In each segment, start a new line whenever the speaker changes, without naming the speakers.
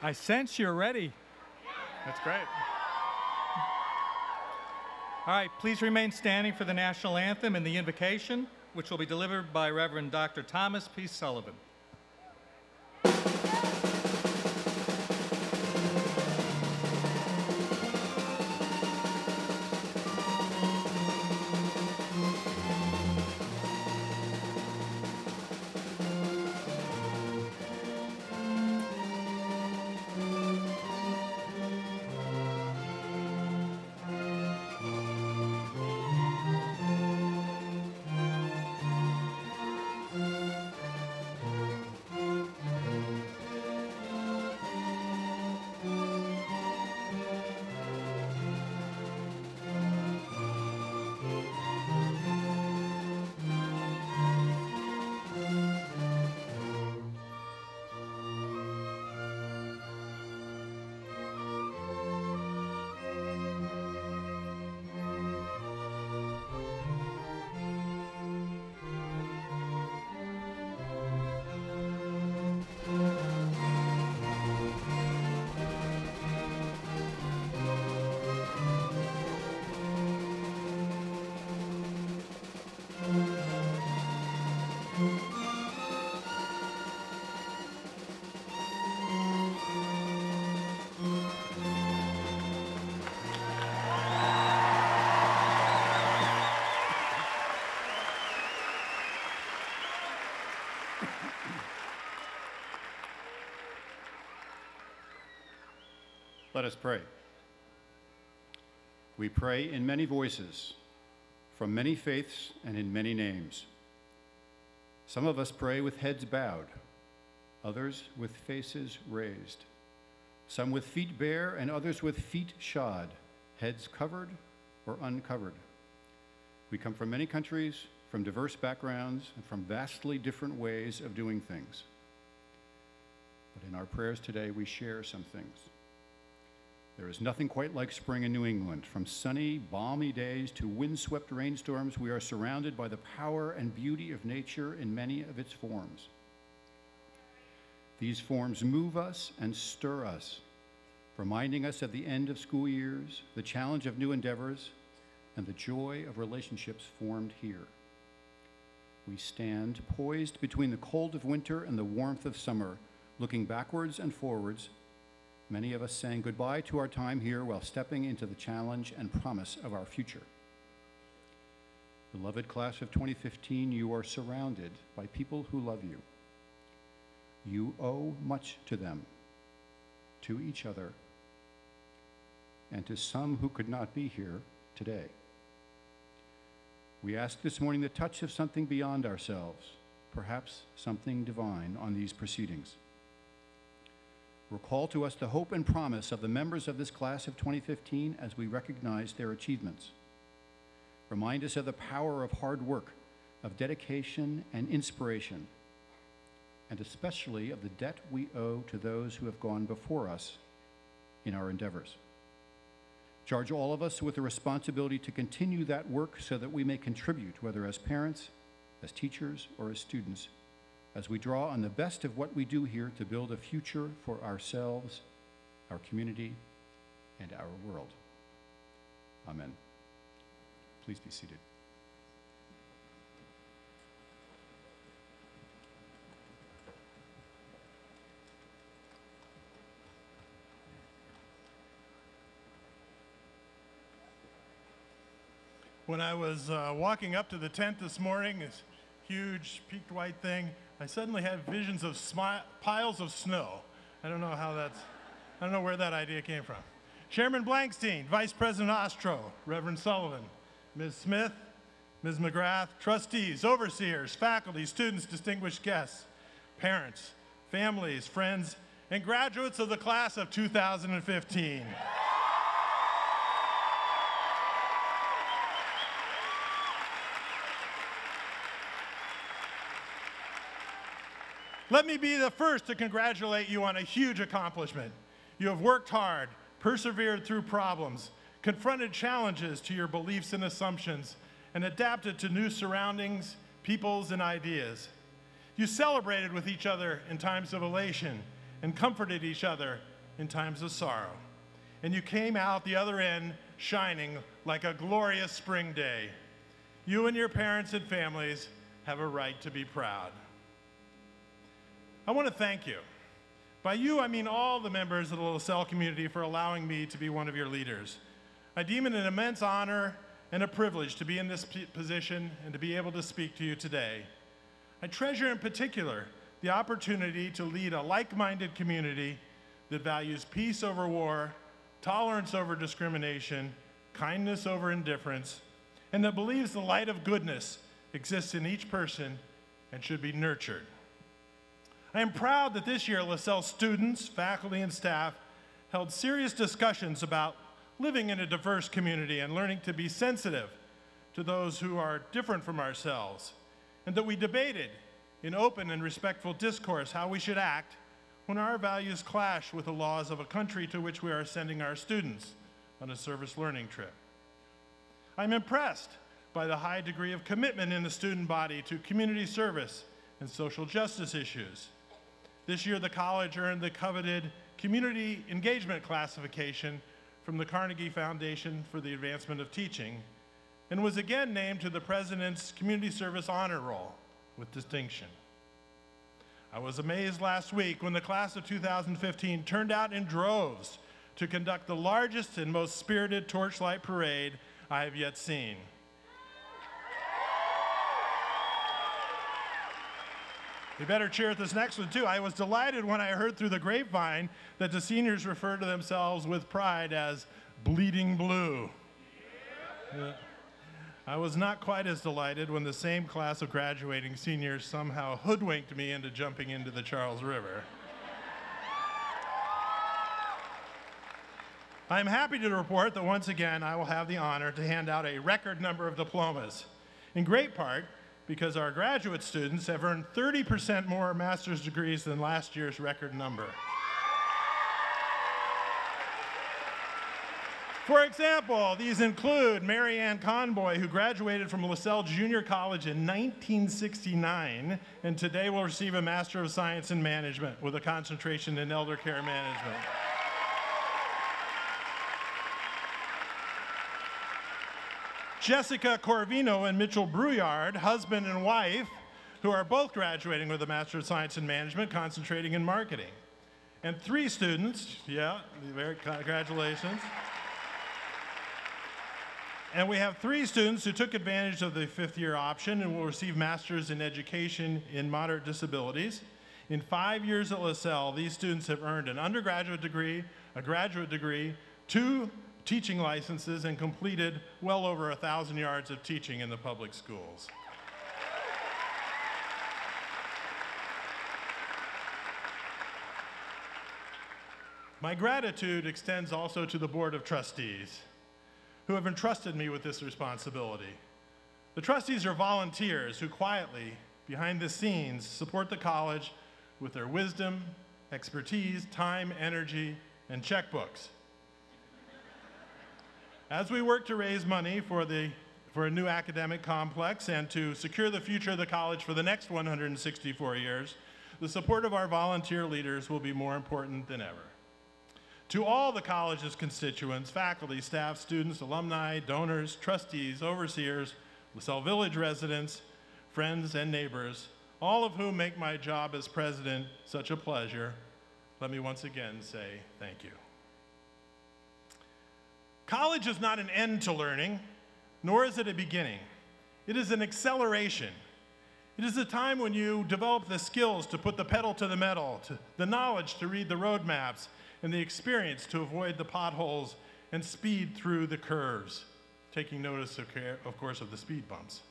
I sense you're ready. That's great. All right, please remain standing for the national anthem and the invocation, which will be delivered by Reverend Dr. Thomas P. Sullivan.
Let us pray. We pray in many voices, from many faiths and in many names. Some of us pray with heads bowed, others with faces raised, some with feet bare and others with feet shod, heads covered or uncovered. We come from many countries, from diverse backgrounds, and from vastly different ways of doing things. But in our prayers today, we share some things. There is nothing quite like spring in New England. From sunny, balmy days to windswept rainstorms, we are surrounded by the power and beauty of nature in many of its forms. These forms move us and stir us, reminding us of the end of school years, the challenge of new endeavors, and the joy of relationships formed here. We stand poised between the cold of winter and the warmth of summer, looking backwards and forwards. Many of us saying goodbye to our time here while stepping into the challenge and promise of our future. Beloved class of 2015, you are surrounded by people who love you. You owe much to them, to each other, and to some who could not be here today. We ask this morning the touch of something beyond ourselves, perhaps something divine on these proceedings. Recall to us the hope and promise of the members of this class of 2015 as we recognize their achievements. Remind us of the power of hard work, of dedication and inspiration, and especially of the debt we owe to those who have gone before us in our endeavors. Charge all of us with the responsibility to continue that work so that we may contribute, whether as parents, as teachers, or as students, as we draw on the best of what we do here to build a future for ourselves, our community, and our world. Amen. Please be seated.
When I was walking up to the tent this morning, this huge peaked white thing, I suddenly had visions of piles of snow. I don't know where that idea came from. Chairman Blankstein, Vice President Ostro, Reverend Sullivan, Ms. Smith, Ms. McGrath, trustees, overseers, faculty, students, distinguished guests, parents, families, friends, and graduates of the class of 2015. Let me be the first to congratulate you on a huge accomplishment. You have worked hard, persevered through problems, confronted challenges to your beliefs and assumptions, and adapted to new surroundings, peoples, and ideas. You celebrated with each other in times of elation and comforted each other in times of sorrow. And you came out the other end shining like a glorious spring day. You and your parents and families have a right to be proud. I want to thank you. By you, I mean all the members of the LaSalle community for allowing me to be one of your leaders. I deem it an immense honor and a privilege to be in this position and to be able to speak to you today. I treasure in particular the opportunity to lead a like-minded community that values peace over war, tolerance over discrimination, kindness over indifference, and that believes the light of goodness exists in each person and should be nurtured. I am proud that this year LaSalle students, faculty, and staff held serious discussions about living in a diverse community and learning to be sensitive to those who are different from ourselves, and that we debated in open and respectful discourse how we should act when our values clash with the laws of a country to which we are sending our students on a service learning trip. I'm impressed by the high degree of commitment in the student body to community service and social justice issues. This year, the college earned the coveted Community Engagement classification from the Carnegie Foundation for the Advancement of Teaching, and was again named to the President's Community Service Honor Roll with distinction. I was amazed last week when the class of 2015 turned out in droves to conduct the largest and most spirited torchlight parade I have yet seen. You better cheer at this next one, too. I was delighted when I heard through the grapevine that the seniors refer to themselves with pride as bleeding blue. I was not quite as delighted when the same class of graduating seniors somehow hoodwinked me into jumping into the Charles River. I'm happy to report that once again I will have the honor to hand out a record number of diplomas, in great part because our graduate students have earned 30% more master's degrees than last year's record number. For example, these include Mary Ann Conboy, who graduated from LaSalle Junior College in 1969, and today will receive a Master of Science in Management with a concentration in elder care management. Jessica Corvino and Mitchell Brouillard, husband and wife, who are both graduating with a Master of Science in Management, concentrating in marketing. And 3 students, congratulations. And we have 3 students who took advantage of the 5th-year option and will receive Masters in Education in Moderate Disabilities. In 5 years at LaSalle, these students have earned an undergraduate degree, a graduate degree, 2 teaching licenses, and completed well over 1,000 yards of teaching in the public schools. My gratitude extends also to the Board of Trustees, who have entrusted me with this responsibility. The trustees are volunteers who quietly, behind the scenes, support the college with their wisdom, expertise, time, energy, and checkbooks. As we work to raise money for a new academic complex and to secure the future of the college for the next 164 years, the support of our volunteer leaders will be more important than ever. To all the college's constituents, faculty, staff, students, alumni, donors, trustees, overseers, LaSalle Village residents, friends, and neighbors, all of whom make my job as president such a pleasure, let me once again say thank you. College is not an end to learning, nor is it a beginning. It is an acceleration. It is a time when you develop the skills to put the pedal to the metal, the knowledge to read the roadmaps, and the experience to avoid the potholes and speed through the curves, taking notice, of course, of the speed bumps.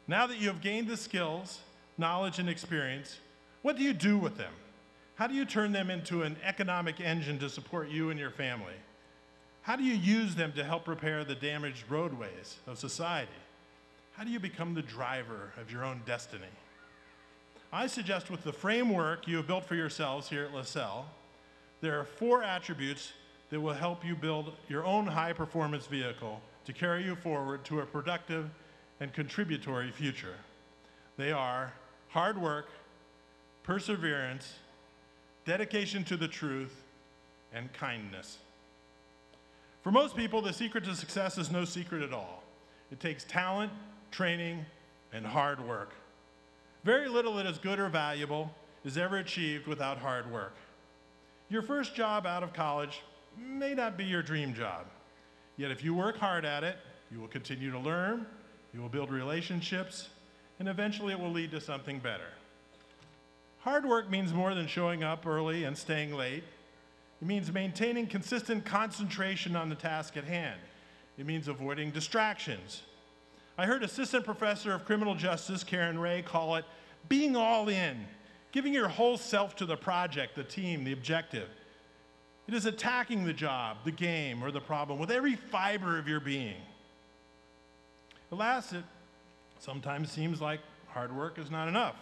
Now that you have gained the skills, knowledge, and experience, what do you do with them? How do you turn them into an economic engine to support you and your family? How do you use them to help repair the damaged roadways of society? How do you become the driver of your own destiny? I suggest with the framework you have built for yourselves here at LaSalle, there are 4 attributes that will help you build your own high-performance vehicle to carry you forward to a productive and contributory future. They are hard work, perseverance, dedication to the truth, and kindness. For most people, the secret to success is no secret at all. It takes talent, training, and hard work. Very little that is good or valuable is ever achieved without hard work. Your first job out of college may not be your dream job. Yet if you work hard at it, you will continue to learn, you will build relationships, and eventually it will lead to something better. Hard work means more than showing up early and staying late. It means maintaining consistent concentration on the task at hand. It means avoiding distractions. I heard Assistant Professor of Criminal Justice Karen Ray call it being all in, giving your whole self to the project, the team, the objective. It is attacking the job, the game, or the problem with every fiber of your being. Alas, it sometimes seems like hard work is not enough.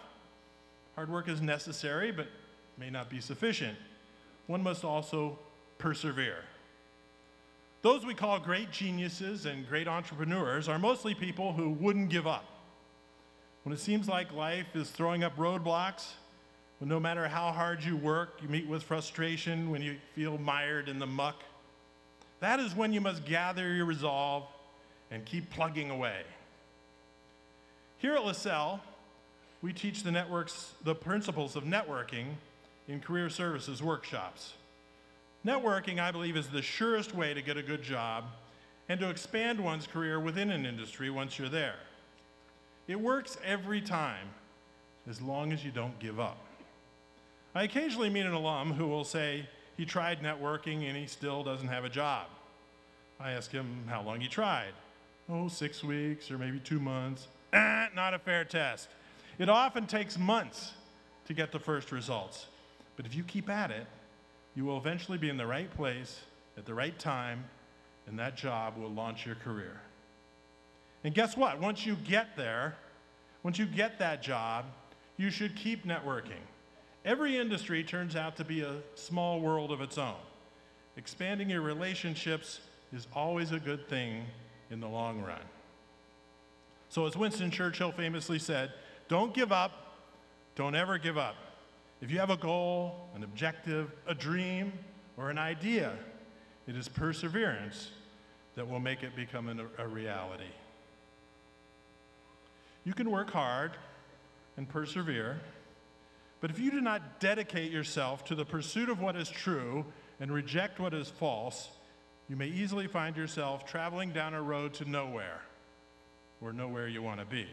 Hard work is necessary, but may not be sufficient. One must also persevere. Those we call great geniuses and great entrepreneurs are mostly people who wouldn't give up. When it seems like life is throwing up roadblocks, when no matter how hard you work, you meet with frustration, when you feel mired in the muck, that is when you must gather your resolve and keep plugging away. Here at LaSalle, we teach the principles of networking in career services workshops. Networking, I believe, is the surest way to get a good job and to expand one's career within an industry once you're there. It works every time, as long as you don't give up. I occasionally meet an alum who will say he tried networking and he still doesn't have a job. I ask him how long he tried. Oh, 6 weeks or maybe 2 months. Not a fair test. It often takes months to get the first results. But if you keep at it, you will eventually be in the right place at the right time, and that job will launch your career. And guess what? Once you get there, once you get that job, you should keep networking. Every industry turns out to be a small world of its own. Expanding your relationships is always a good thing in the long run. So as Winston Churchill famously said, don't give up, don't ever give up. If you have a goal, an objective, a dream, or an idea, it is perseverance that will make it become a reality. You can work hard and persevere, but if you do not dedicate yourself to the pursuit of what is true and reject what is false, you may easily find yourself traveling down a road to nowhere, or nowhere you want to be.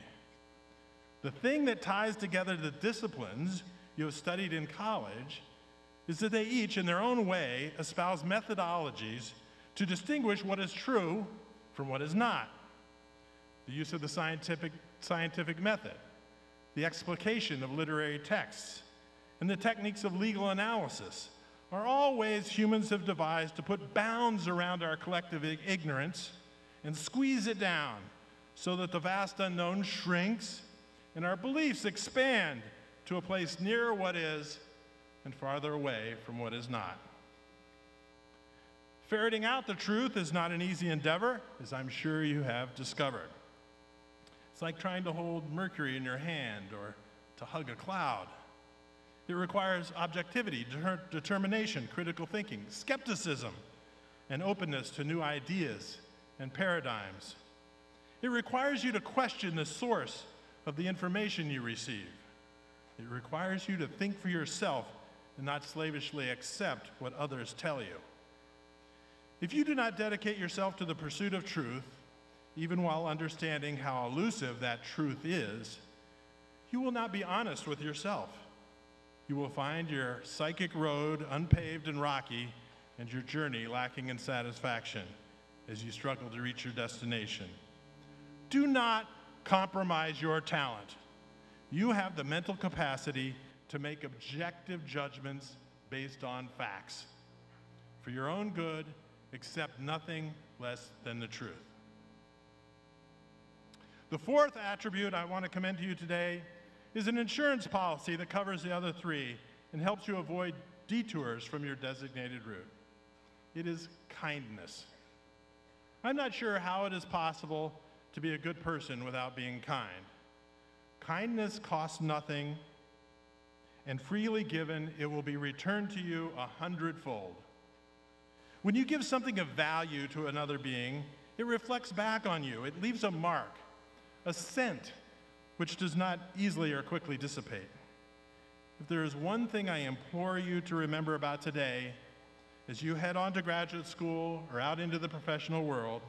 The thing that ties together the disciplines you have studied in college is that they each, in their own way, espouse methodologies to distinguish what is true from what is not. The use of the scientific method, the explication of literary texts, and the techniques of legal analysis are all ways humans have devised to put bounds around our collective ignorance and squeeze it down so that the vast unknown shrinks and our beliefs expand to a place nearer what is and farther away from what is not. Ferreting out the truth is not an easy endeavor, as I'm sure you have discovered. It's like trying to hold mercury in your hand or to hug a cloud. It requires objectivity, determination, critical thinking, skepticism, and openness to new ideas and paradigms. It requires you to question the source of the information you receive. It requires you to think for yourself and not slavishly accept what others tell you. If you do not dedicate yourself to the pursuit of truth, even while understanding how elusive that truth is, you will not be honest with yourself. You will find your psychic road unpaved and rocky, and your journey lacking in satisfaction as you struggle to reach your destination. Do not compromise your talent. You have the mental capacity to make objective judgments based on facts. For your own good, accept nothing less than the truth. The fourth attribute I want to commend to you today is an insurance policy that covers the other three and helps you avoid detours from your designated route. It is kindness. I'm not sure how it is possible to be a good person without being kind. Kindness costs nothing, and freely given, it will be returned to you 100-fold. When you give something of value to another being, it reflects back on you. It leaves a mark, a scent, which does not easily or quickly dissipate. If there is one thing I implore you to remember about today, as you head on to graduate school or out into the professional world,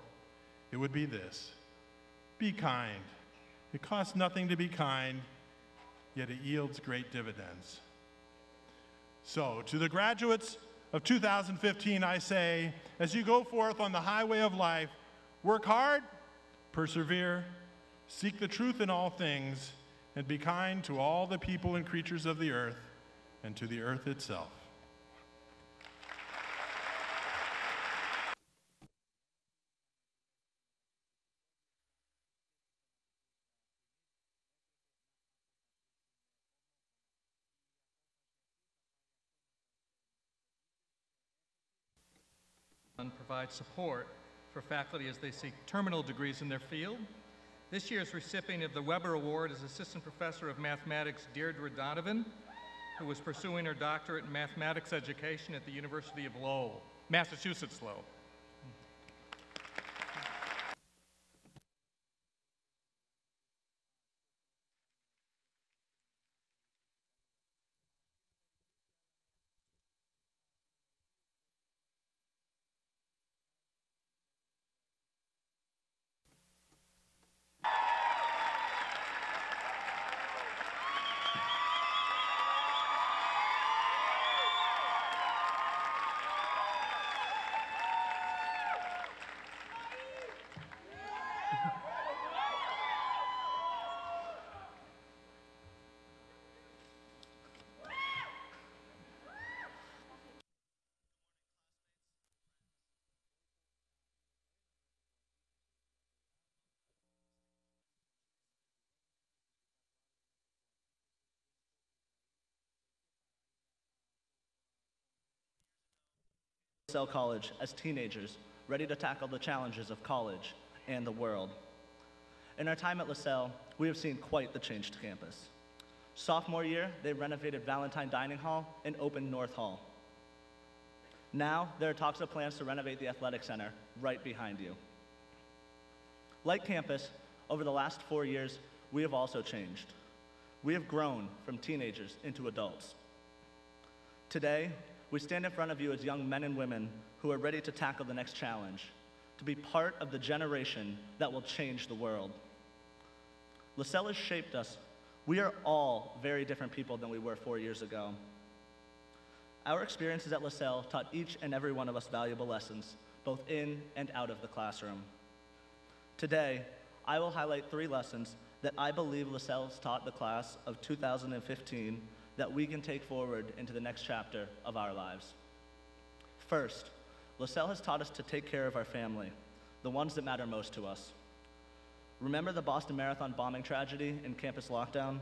it would be this: be kind. It costs nothing to be kind, yet it yields great dividends. So, to the graduates of 2015, I say, as you go forth on the highway of life, work hard, persevere, seek the truth in all things, and be kind to all the people and creatures of the earth and to the earth itself.
And provide support for faculty as they seek terminal degrees in their field. This year's recipient of the Weber Award is Assistant Professor of Mathematics Deirdre Donovan, who is pursuing her doctorate in mathematics education at the University of Lowell, Massachusetts Lowell.
LaSalle College as teenagers, ready to tackle the challenges of college and the world. In our time at LaSalle, we have seen quite the change to campus. Sophomore year, they renovated Valentine Dining Hall and opened North Hall. Now, there are talks of plans to renovate the Athletic Center right behind you. Like campus, over the last 4 years, we have also changed. We have grown from teenagers into adults. Today, we stand in front of you as young men and women who are ready to tackle the next challenge, to be part of the generation that will change the world. LaSalle has shaped us. We are all very different people than we were 4 years ago. Our experiences at LaSalle taught each and every one of us valuable lessons, both in and out of the classroom. Today, I will highlight 3 lessons that I believe LaSalle has taught the class of 2015 that we can take forward into the next chapter of our lives. First, LaSalle has taught us to take care of our family, the ones that matter most to us. Remember the Boston Marathon bombing tragedy and campus lockdown?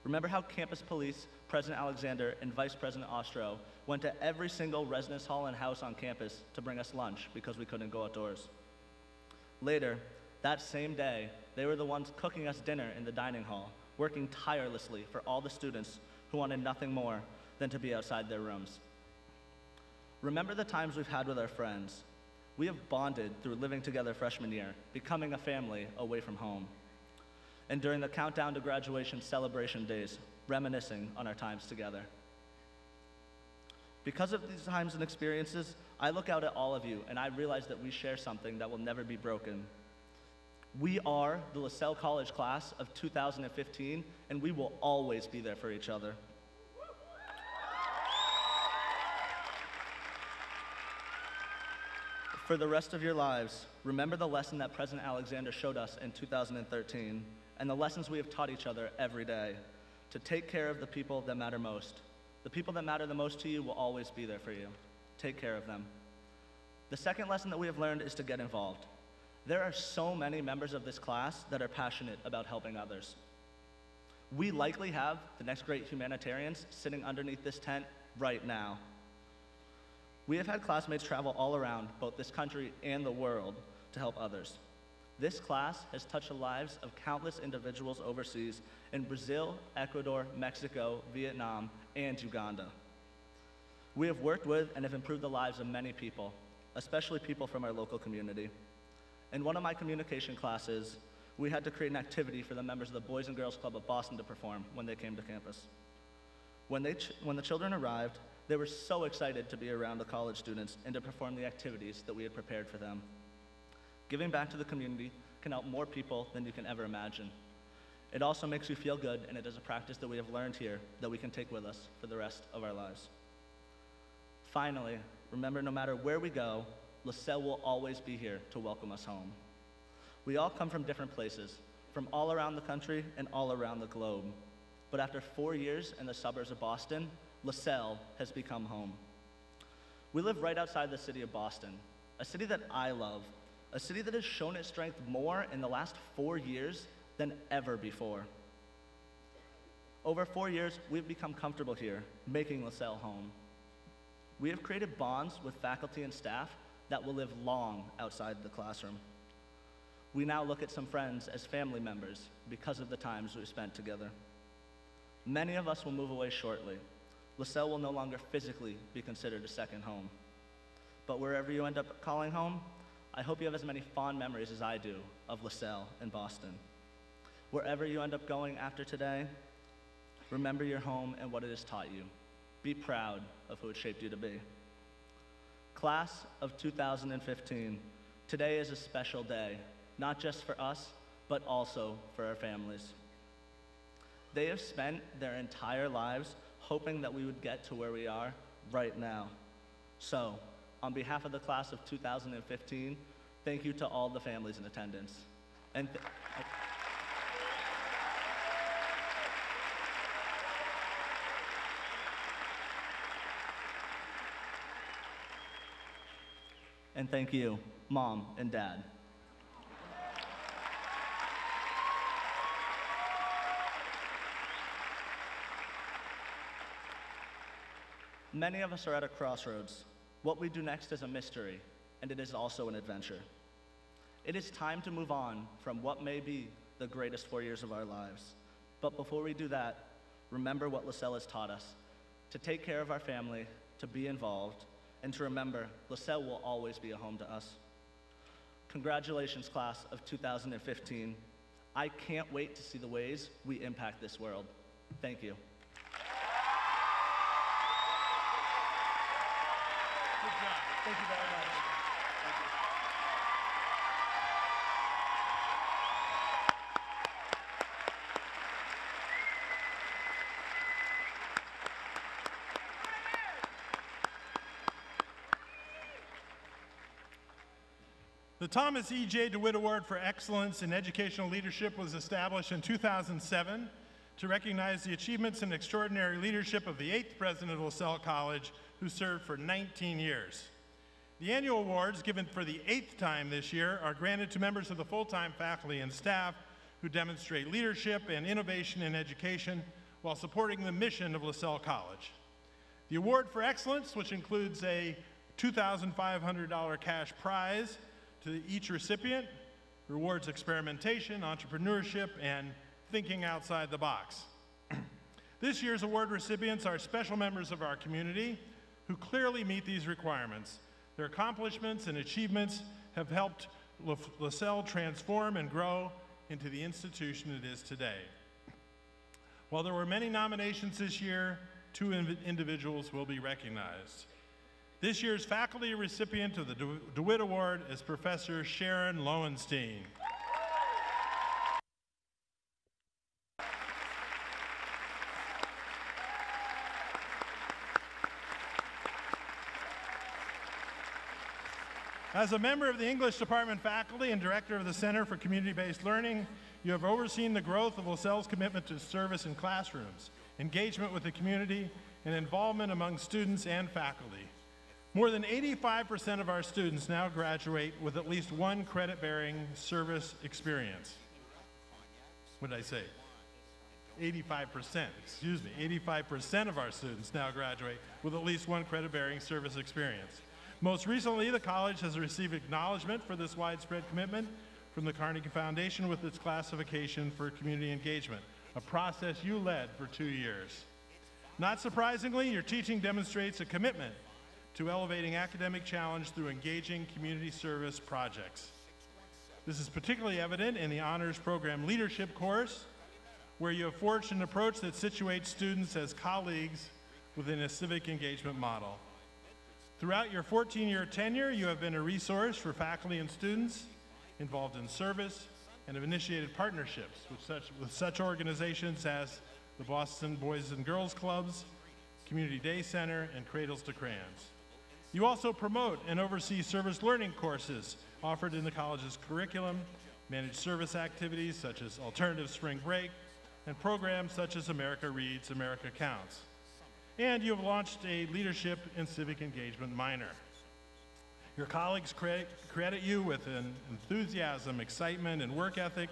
Remember how campus police, President Alexander and Vice President Ostro went to every single residence hall and house on campus to bring us lunch because we couldn't go outdoors? Later, that same day, they were the ones cooking us dinner in the dining hall, working tirelessly for all the students who wanted nothing more than to be outside their rooms. Remember the times we've had with our friends. We have bonded through living together freshman year, becoming a family away from home. And during the countdown to graduation celebration days, reminiscing on our times together. Because of these times and experiences, I look out at all of you and I realize that we share something that will never be broken. We are the LaSalle College class of 2015, and we will always be there for each other. For the rest of your lives, remember the lesson that President Alexander showed us in 2013, and the lessons we have taught each other every day, to take care of the people that matter most. The people that matter the most to you will always be there for you. Take care of them. The second lesson that we have learned is to get involved. There are so many members of this class that are passionate about helping others. We likely have the next great humanitarians sitting underneath this tent right now. We have had classmates travel all around both this country and the world to help others. This class has touched the lives of countless individuals overseas in Brazil, Ecuador, Mexico, Vietnam, and Uganda. We have worked with and have improved the lives of many people, especially people from our local community. In one of my communication classes, we had to create an activity for the members of the Boys and Girls Club of Boston to perform when they came to campus. When the children arrived, they were so excited to be around the college students and to perform the activities that we had prepared for them. Giving back to the community can help more people than you can ever imagine. It also makes you feel good, and it is a practice that we have learned here that we can take with us for the rest of our lives. Finally, remember, no matter where we go, LaSalle will always be here to welcome us home. We all come from different places, from all around the country and all around the globe. But after 4 years in the suburbs of Boston, LaSalle has become home. We live right outside the city of Boston, a city that I love, a city that has shown its strength more in the last 4 years than ever before. Over 4 years, we've become comfortable here, making LaSalle home. We have created bonds with faculty and staff that will live long outside the classroom. We now look at some friends as family members because of the times we've spent together. Many of us will move away shortly. LaSalle will no longer physically be considered a second home. But wherever you end up calling home, I hope you have as many fond memories as I do of LaSalle and Boston. Wherever you end up going after today, remember your home and what it has taught you. Be proud of who it shaped you to be. Class of 2015, today is a special day, not just for us, but also for our families. They have spent their entire lives hoping that we would get to where we are right now. So, on behalf of the class of 2015, thank you to all the families in attendance. And thank you, Mom and Dad. Many of us are at a crossroads. What we do next is a mystery, and it is also an adventure. It is time to move on from what may be the greatest 4 years of our lives. But before we do that, remember what LaSalle has taught us: to take care of our family, to be involved, and to remember LaSalle will always be a home to us. Congratulations, class of 2015. I can't wait to see the ways we impact this world. Thank you.
Good job. Thank you very much. The Thomas E. J. DeWitt Award for Excellence in Educational Leadership was established in 2007 to recognize the achievements and extraordinary leadership of the 8th president of LaSalle College, who served for 19 years. The annual awards, given for the 8th time this year, are granted to members of the full-time faculty and staff who demonstrate leadership and innovation in education while supporting the mission of LaSalle College. The Award for Excellence, which includes a $2,500 cash prize to each recipient, rewards experimentation, entrepreneurship, and thinking outside the box. This year's award recipients are special members of our community who clearly meet these requirements. Their accomplishments and achievements have helped LaSalle transform and grow into the institution it is today. While there were many nominations this year, 2 individuals will be recognized. This year's faculty recipient of the DeWitt Award is Professor Sharon Lowenstein. As a member of the English Department faculty and director of the Center for Community-Based Learning, you have overseen the growth of LaSalle's commitment to service in classrooms, engagement with the community, and involvement among students and faculty. More than 85% of our students now graduate with at least 1 credit-bearing service experience. What did I say? 85%, excuse me. 85% of our students now graduate with at least 1 credit-bearing service experience. Most recently, the college has received acknowledgement for this widespread commitment from the Carnegie Foundation with its classification for community engagement, a process you led for 2 years. Not surprisingly, your teaching demonstrates a commitment to elevating academic challenge through engaging community service projects. This is particularly evident in the Honors Program Leadership course, where you have forged an approach that situates students as colleagues within a civic engagement model. Throughout your 14-year tenure, you have been a resource for faculty and students involved in service and have initiated partnerships with such organizations as the Boston Boys and Girls Clubs, Community Day Center, and Cradles to Crayons. You also promote and oversee service learning courses offered in the college's curriculum, manage service activities such as Alternative Spring Break, and programs such as America Reads, America Counts. And you have launched a leadership and civic engagement minor. Your colleagues credit you with an enthusiasm, excitement, and work ethic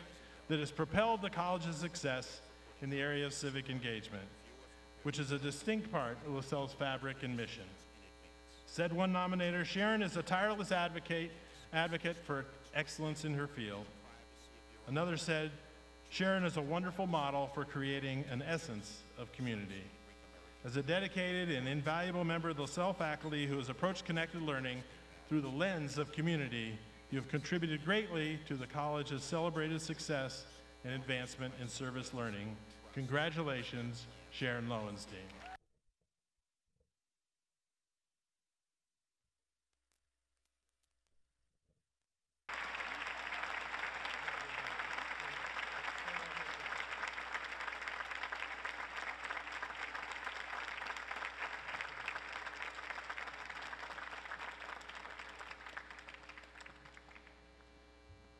that has propelled the college's success in the area of civic engagement, which is a distinct part of LaSalle's fabric and mission. Said one nominator, Sharon is a tireless advocate for excellence in her field. Another said, Sharon is a wonderful model for creating an essence of community. As a dedicated and invaluable member of the LaSalle faculty who has approached connected learning through the lens of community, you have contributed greatly to the college's celebrated success and advancement in service learning. Congratulations, Sharon Lowenstein.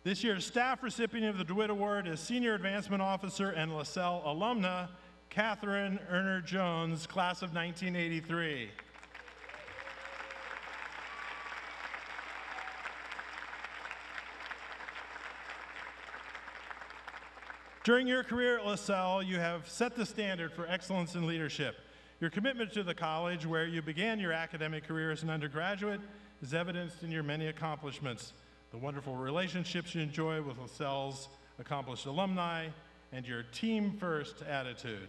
This year's staff recipient of the DeWitt Award is Senior Advancement Officer and LaSalle alumna, Catherine Erner Jones, class of 1983. During your career at LaSalle, you have set the standard for excellence in leadership. Your commitment to the college, where you began your academic career as an undergraduate, is evidenced in your many accomplishments, the wonderful relationships you enjoy with LaSalle's accomplished alumni, and your team-first attitude,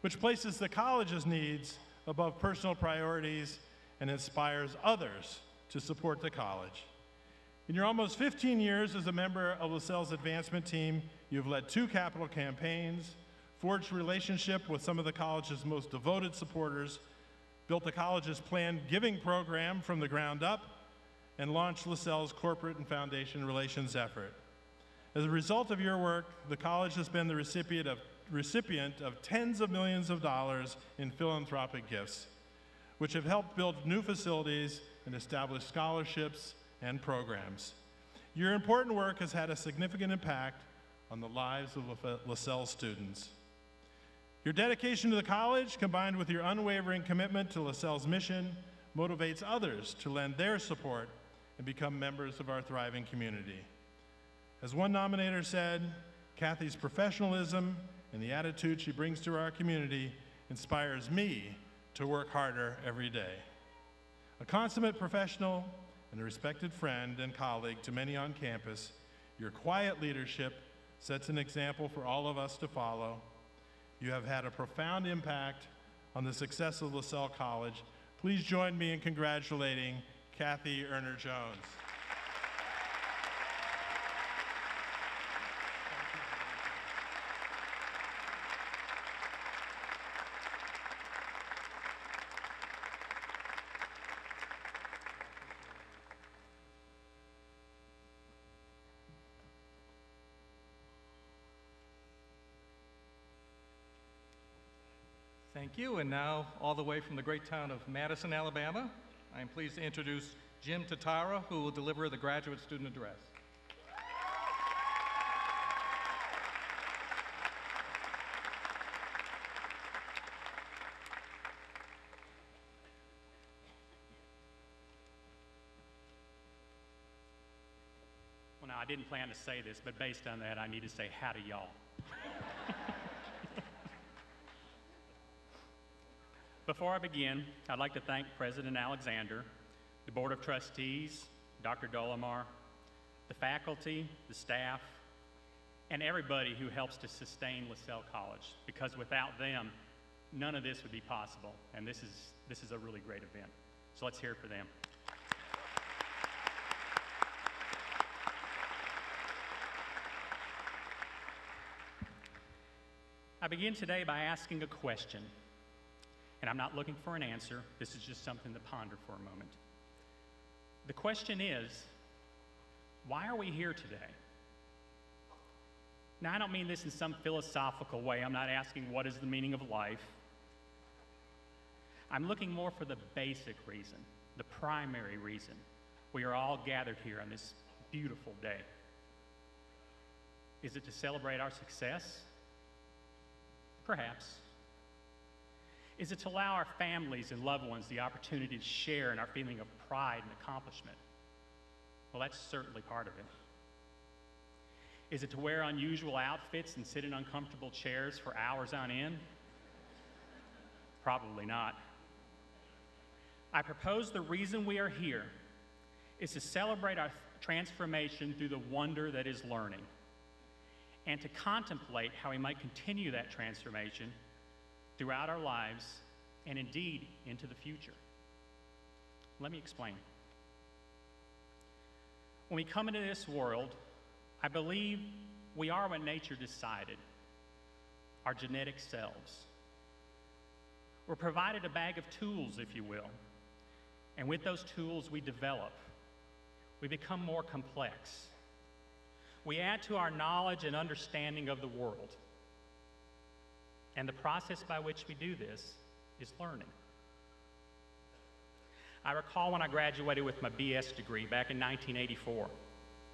which places the college's needs above personal priorities and inspires others to support the college. In your almost 15 years as a member of LaSalle's advancement team, you've led 2 capital campaigns, forged relationship with some of the college's most devoted supporters, built the college's planned giving program from the ground up, and launched LaSalle's corporate and foundation relations effort. As a result of your work, the college has been the recipient of tens of millions of dollars in philanthropic gifts, which have helped build new facilities and establish scholarships and programs. Your important work has had a significant impact on the lives of LaSalle students. Your dedication to the college, combined with your unwavering commitment to LaSalle's mission, motivates others to lend their support and become members of our thriving community. As one nominator said, Kathy's professionalism and the attitude she brings to our community inspires me to work harder every day. A consummate professional and a respected friend and colleague to many on campus, your quiet leadership sets an example for all of us to follow. You have had a profound impact on the success of LaSalle College. Please join me in congratulating Kathy Erner Jones.
Thank you, and now all the way from the great town of Madison, Alabama, I am pleased to introduce Jim Tatara, who will deliver the graduate student address.
Well, now, I didn't plan to say this, but based on that, I need to say howdy, y'all. Before I begin, I'd like to thank President Alexander, the Board of Trustees, Dr. Dolomar, the faculty, the staff, and everybody who helps to sustain LaSalle College, because without them, none of this would be possible, and this is a really great event. So let's hear it for them. I begin today by asking a question, and I'm not looking for an answer. This is just something to ponder for a moment. The question is, why are we here today? Now, I don't mean this in some philosophical way. I'm not asking what is the meaning of life. I'm looking more for the basic reason, the primary reason we are all gathered here on this beautiful day. Is it to celebrate our success? Perhaps. Is it to allow our families and loved ones the opportunity to share in our feeling of pride and accomplishment? Well, that's certainly part of it. Is it to wear unusual outfits and sit in uncomfortable chairs for hours on end? Probably not. I propose the reason we are here is to celebrate our transformation through the wonder that is learning, and to contemplate how we might continue that transformation throughout our lives and indeed into the future. Let me explain. When we come into this world, I believe we are what nature decided, our genetic selves. We're provided a bag of tools, if you will, and with those tools we develop. We become more complex. We add to our knowledge and understanding of the world. And the process by which we do this is learning. I recall when I graduated with my BS degree back in 1984,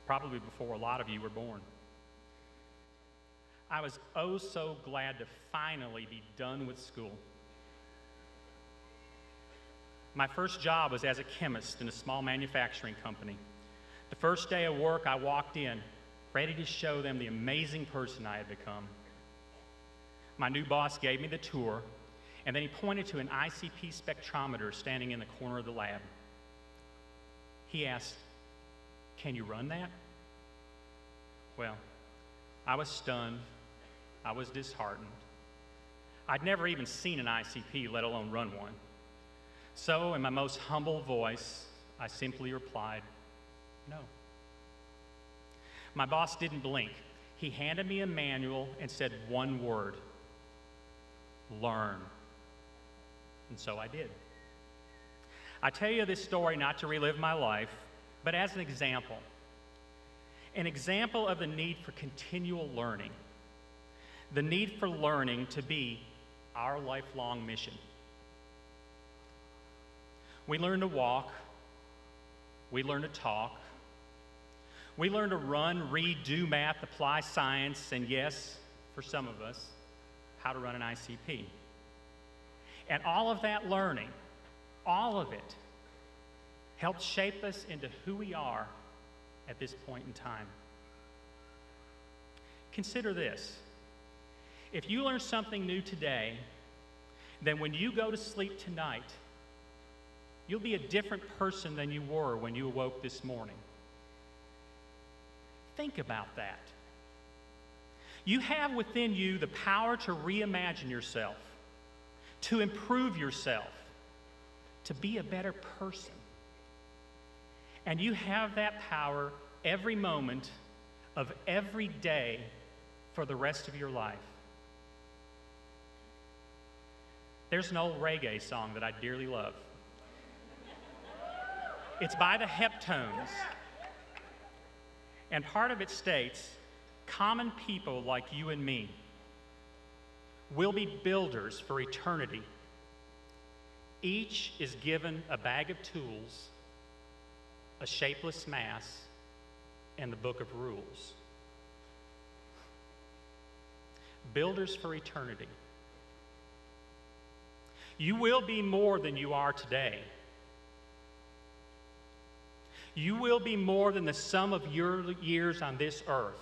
probably before a lot of you were born. I was oh so glad to finally be done with school. My first job was as a chemist in a small manufacturing company. The first day of work, I walked in, ready to show them the amazing person I had become. My new boss gave me the tour, and then he pointed to an ICP spectrometer standing in the corner of the lab. He asked, "Can you run that?" Well, I was stunned. I was disheartened. I'd never even seen an ICP, let alone run one. So, in my most humble voice, I simply replied, "No." My boss didn't blink. He handed me a manual and said one word: learn. And so I did. I tell you this story not to relive my life, but as an example of the need for continual learning, the need for learning to be our lifelong mission. We learn to walk, we learn to talk, we learn to run, read, do math, apply science, and yes, for some of us, how to run an ICP. And all of that learning, all of it, helps shape us into who we are at this point in time. Consider this. If you learn something new today, then when you go to sleep tonight, you'll be a different person than you were when you awoke this morning. Think about that. You have within you the power to reimagine yourself, to improve yourself, to be a better person. And you have that power every moment of every day for the rest of your life. There's an old reggae song that I dearly love. It's by the Heptones. And part of it states, common people like you and me will be builders for eternity. Each is given a bag of tools, a shapeless mass, and the book of rules. Builders for eternity. You will be more than you are today. You will be more than the sum of your years on this earth.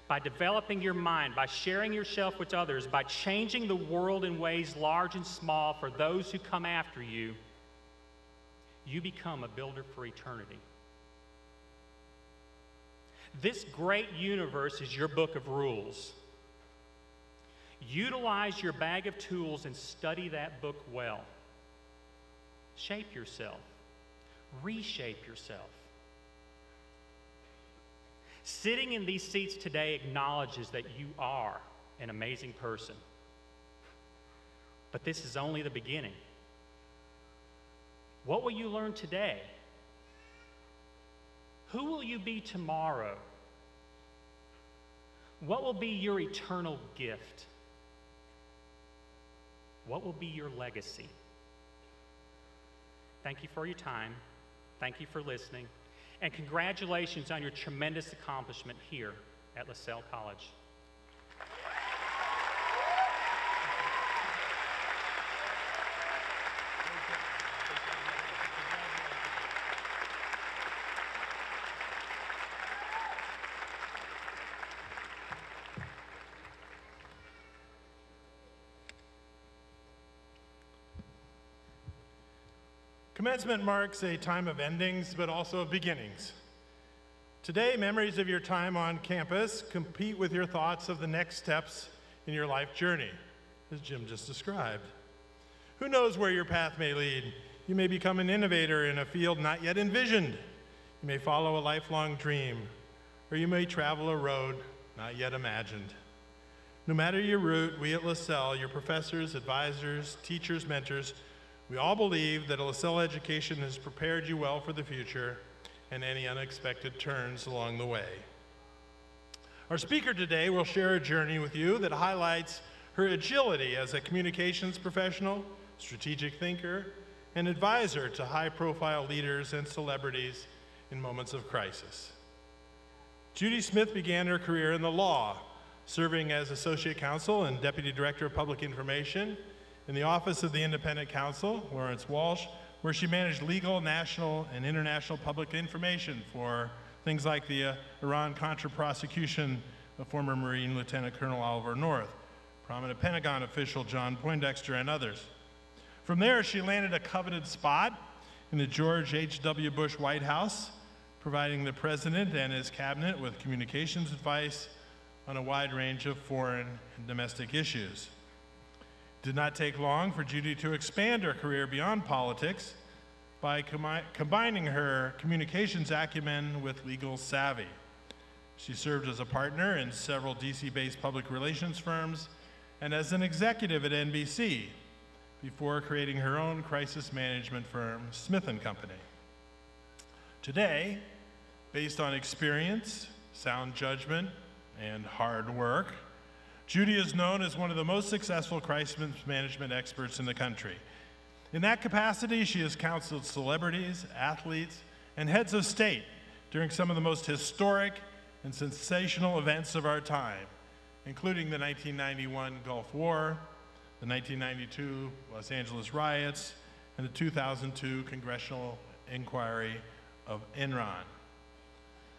By developing your mind, by sharing yourself with others, by changing the world in ways large and small for those who come after you, you become a builder for eternity. This great universe is your book of rules. Utilize your bag of tools and study that book well. Shape yourself. Reshape yourself. Sitting in these seats today acknowledges that you are an amazing person. But this is only the beginning. What will you learn today? Who will you be tomorrow? What will be your eternal gift? What will be your legacy? Thank you for your time. Thank you for listening. And congratulations on your tremendous accomplishment here at LaSalle College.
Commencement marks a time of endings, but also of beginnings. Today, memories of your time on campus compete with your thoughts of the next steps in your life journey, as Jim just described. Who knows where your path may lead? You may become an innovator in a field not yet envisioned. You may follow a lifelong dream, or you may travel a road not yet imagined. No matter your route, we at LaSalle, your professors, advisors, teachers, mentors, we all believe that a LaSalle education has prepared you well for the future and any unexpected turns along the way. Our speaker today will share a journey with you that highlights her agility as a communications professional, strategic thinker, and advisor to high-profile leaders and celebrities in moments of crisis. Judy Smith began her career in the law, serving as associate counsel and deputy director of public information in the Office of the Independent Counsel, Lawrence Walsh, where she managed legal, national, and international public information for things like the Iran-Contra prosecution of former Marine Lieutenant Colonel Oliver North, prominent Pentagon official John Poindexter, and others. From there, she landed a coveted spot in the George H.W. Bush White House, providing the president and his cabinet with communications advice on a wide range of foreign and domestic issues. It did not take long for Judy to expand her career beyond politics by combining her communications acumen with legal savvy. She served as a partner in several DC-based public relations firms and as an executive at NBC before creating her own crisis management firm, Smith & Company. Today, based on experience, sound judgment, and hard work, Judy is known as one of the most successful crisis management experts in the country. In that capacity, she has counseled celebrities, athletes, and heads of state during some of the most historic and sensational events of our time, including the 1991 Gulf War, the 1992 Los Angeles riots, and the 2002 congressional inquiry of Enron.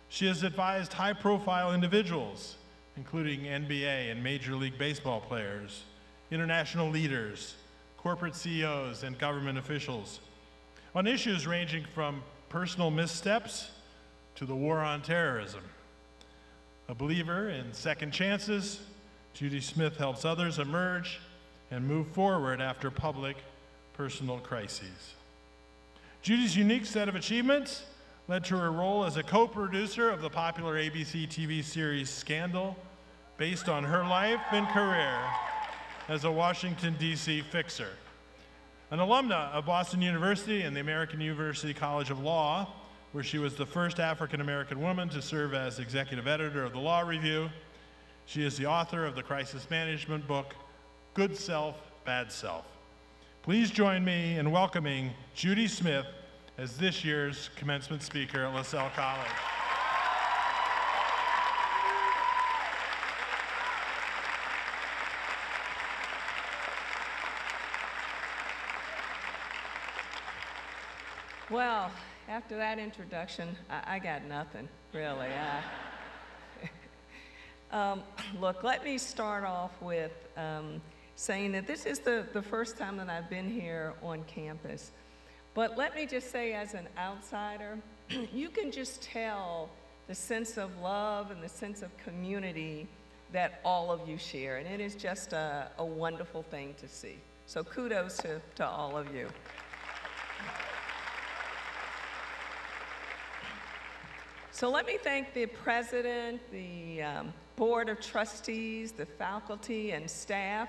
She has advised high-profile individuals, including NBA and Major League Baseball players, international leaders, corporate CEOs, and government officials, on issues ranging from personal missteps to the war on terrorism. A believer in second chances, Judy Smith helps others emerge and move forward after public, personal crises. Judy's unique set of achievements led to her role as a co-producer of the popular ABC TV series Scandal, based on her life and career as a Washington, D.C. fixer. An alumna of Boston University and the American University College of Law, where she was the first African-American woman to serve as executive editor of the Law Review, she is the author of the crisis management book, Good Self, Bad Self. Please join me in welcoming Judy Smith as this year's commencement speaker at LaSalle College.
Well, after that introduction, I got nothing, really. Look, let me start off with saying that this is the first time that I've been here on campus. But let me just say, as an outsider, you can just tell the sense of love and the sense of community that all of you share. And it is just a wonderful thing to see. So kudos to all of you. So let me thank the president, the board of trustees, the faculty and staff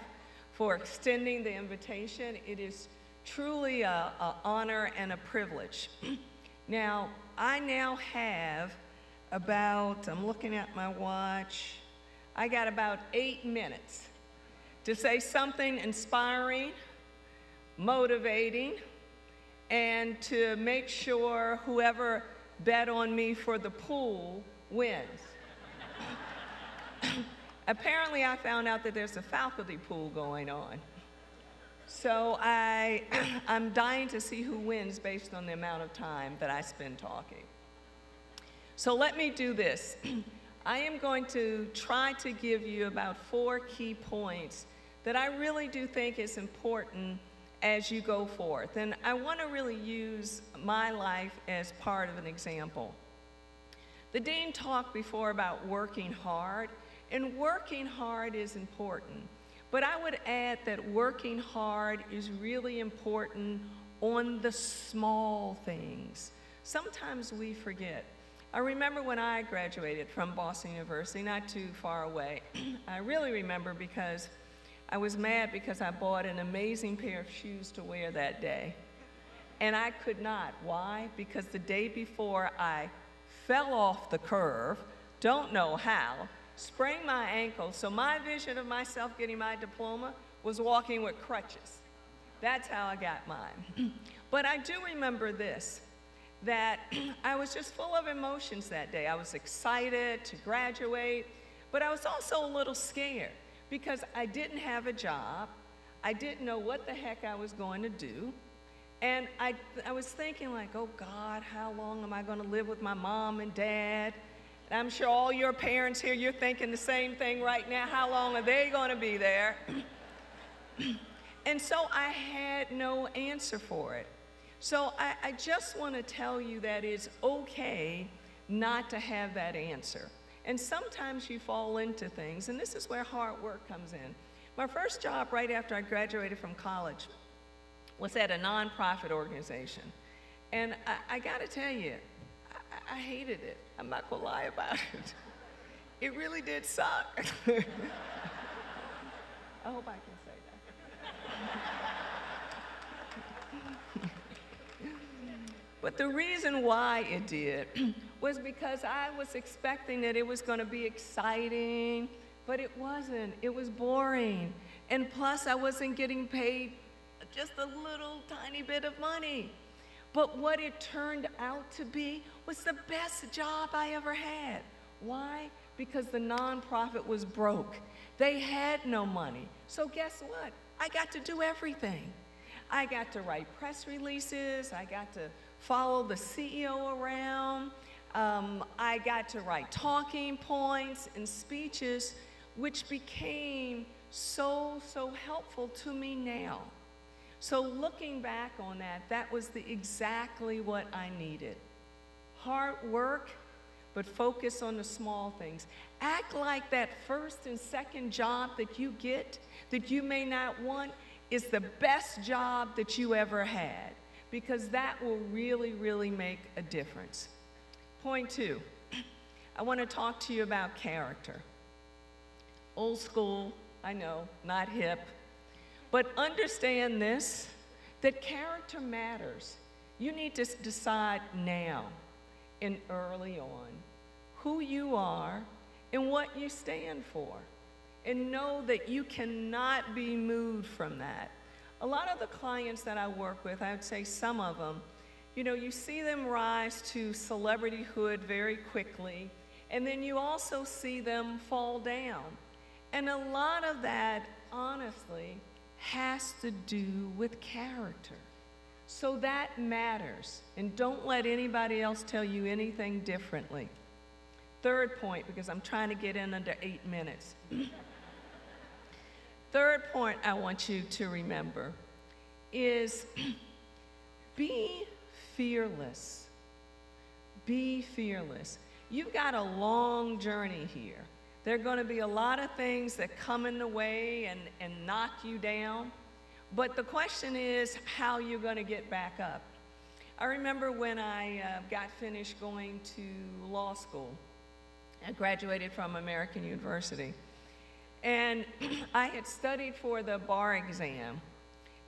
for extending the invitation. It is truly an honor and a privilege. Now, I now have about, I'm looking at my watch, I got about 8 minutes to say something inspiring, motivating, and to make sure whoever bet on me for the pool wins. Apparently, I found out that there's a faculty pool going on. So I'm dying to see who wins based on the amount of time that I spend talking. So let me do this. I am going to try to give you about 4 key points that I really do think is important as you go forth. And I want to really use my life as part of an example. The dean talked before about working hard, and working hard is important. But I would add that working hard is really important on the small things. Sometimes we forget. I remember when I graduated from Boston University, not too far away. I really remember because I was mad because I bought an amazing pair of shoes to wear that day. And I could not. Why? Because the day before I fell off the curve, don't know how, sprained my ankle, so my vision of myself getting my diploma was walking with crutches. That's how I got mine. But I do remember this, that I was just full of emotions that day. I was excited to graduate, but I was also a little scared because I didn't have a job. I didn't know what the heck I was going to do. And I was thinking like, oh God, how long am I going to live with my mom and dad? And I'm sure all your parents here, you're thinking the same thing right now. How long are they going to be there? And so I had no answer for it. So I just want to tell you that it's okay not to have that answer. And sometimes you fall into things, and this is where hard work comes in. My first job right after I graduated from college was at a nonprofit organization. And I got to tell you, I hated it. I'm not going to lie about it. It really did suck. I hope I can say that. But the reason why it did was because I was expecting that it was going to be exciting, but it wasn't. It was boring. And plus, I wasn't getting paid just a little tiny bit of money. But what it turned out to be was the best job I ever had. Why? Because the nonprofit was broke. They had no money. So guess what? I got to do everything. I got to write press releases. I got to follow the CEO around. I got to write talking points and speeches, which became so helpful to me now. So looking back on that, that was exactly what I needed. Hard work, but focus on the small things. Act like that first and second job that you get, that you may not want, is the best job that you ever had, because that will really, really make a difference. Point 2, I want to talk to you about character. Old school, I know, not hip. But understand this, that character matters. You need to decide now and early on who you are and what you stand for. And know that you cannot be moved from that. A lot of the clients that I work with, I would say some of them, you know, you see them rise to celebrityhood very quickly, and then you also see them fall down. And a lot of that, honestly, has to do with character. So that matters, and don't let anybody else tell you anything differently. Third point, because I'm trying to get in under 8 minutes. Third point I want you to remember is be fearless. Be fearless. you've got a long journey here. There are going to be a lot of things that come in the way and knock you down. But the question is how you're going to get back up. I remember when I got finished going to law school. I graduated from American University. And I had studied for the bar exam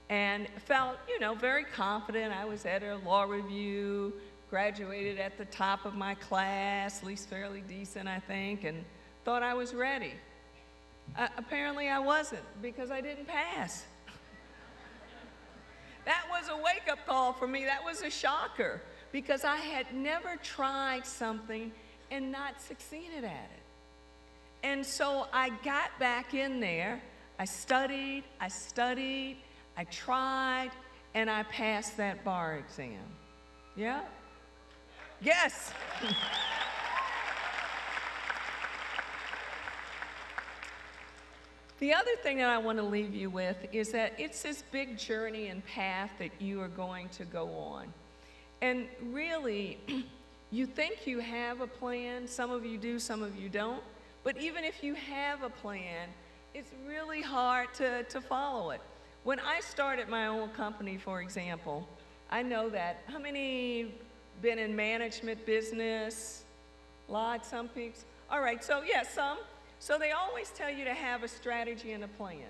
and felt, you know, very confident. I was at a law review, graduated at the top of my class, at least fairly decent, I think, and thought I was ready. Apparently I wasn't, because I didn't pass. That was a wake-up call for me. That was a shocker, because I had never tried something and not succeeded at it. And so I got back in there. I studied, I tried, and I passed that bar exam. Yeah? Yes. The other thing that I want to leave you with is that it's this big journey and path that you are going to go on. And really, you think you have a plan. Some of you do, some of you don't. But even if you have a plan, it's really hard to follow it. When I started my own company, for example, I know that. How many been in management business? A lot, some people? All right, so yeah, some. So they always tell you to have a strategy and a plan.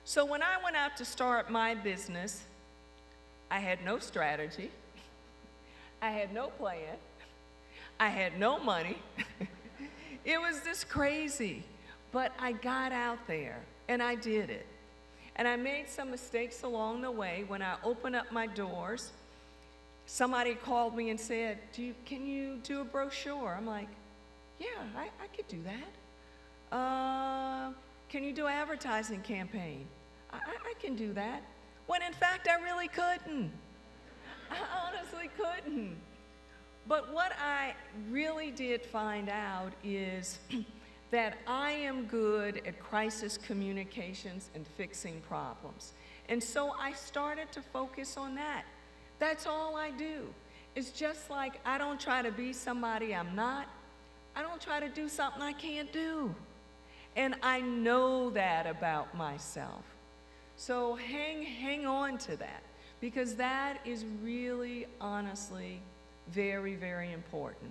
So when I went out to start my business, I had no strategy. I had no plan. I had no money. It was just crazy. But I got out there and I did it. And I made some mistakes along the way. When I opened up my doors, somebody called me and said, can you do a brochure? I'm like, yeah, I could do that. Can you do an advertising campaign? I can do that. When in fact, I really couldn't. I honestly couldn't. But what I really did find out is that I am good at crisis communications and fixing problems. And so I started to focus on that. That's all I do. It's just like I don't try to be somebody I'm not. I don't try to do something I can't do. And I know that about myself. So hang on to that, because that is really, honestly, very, very important.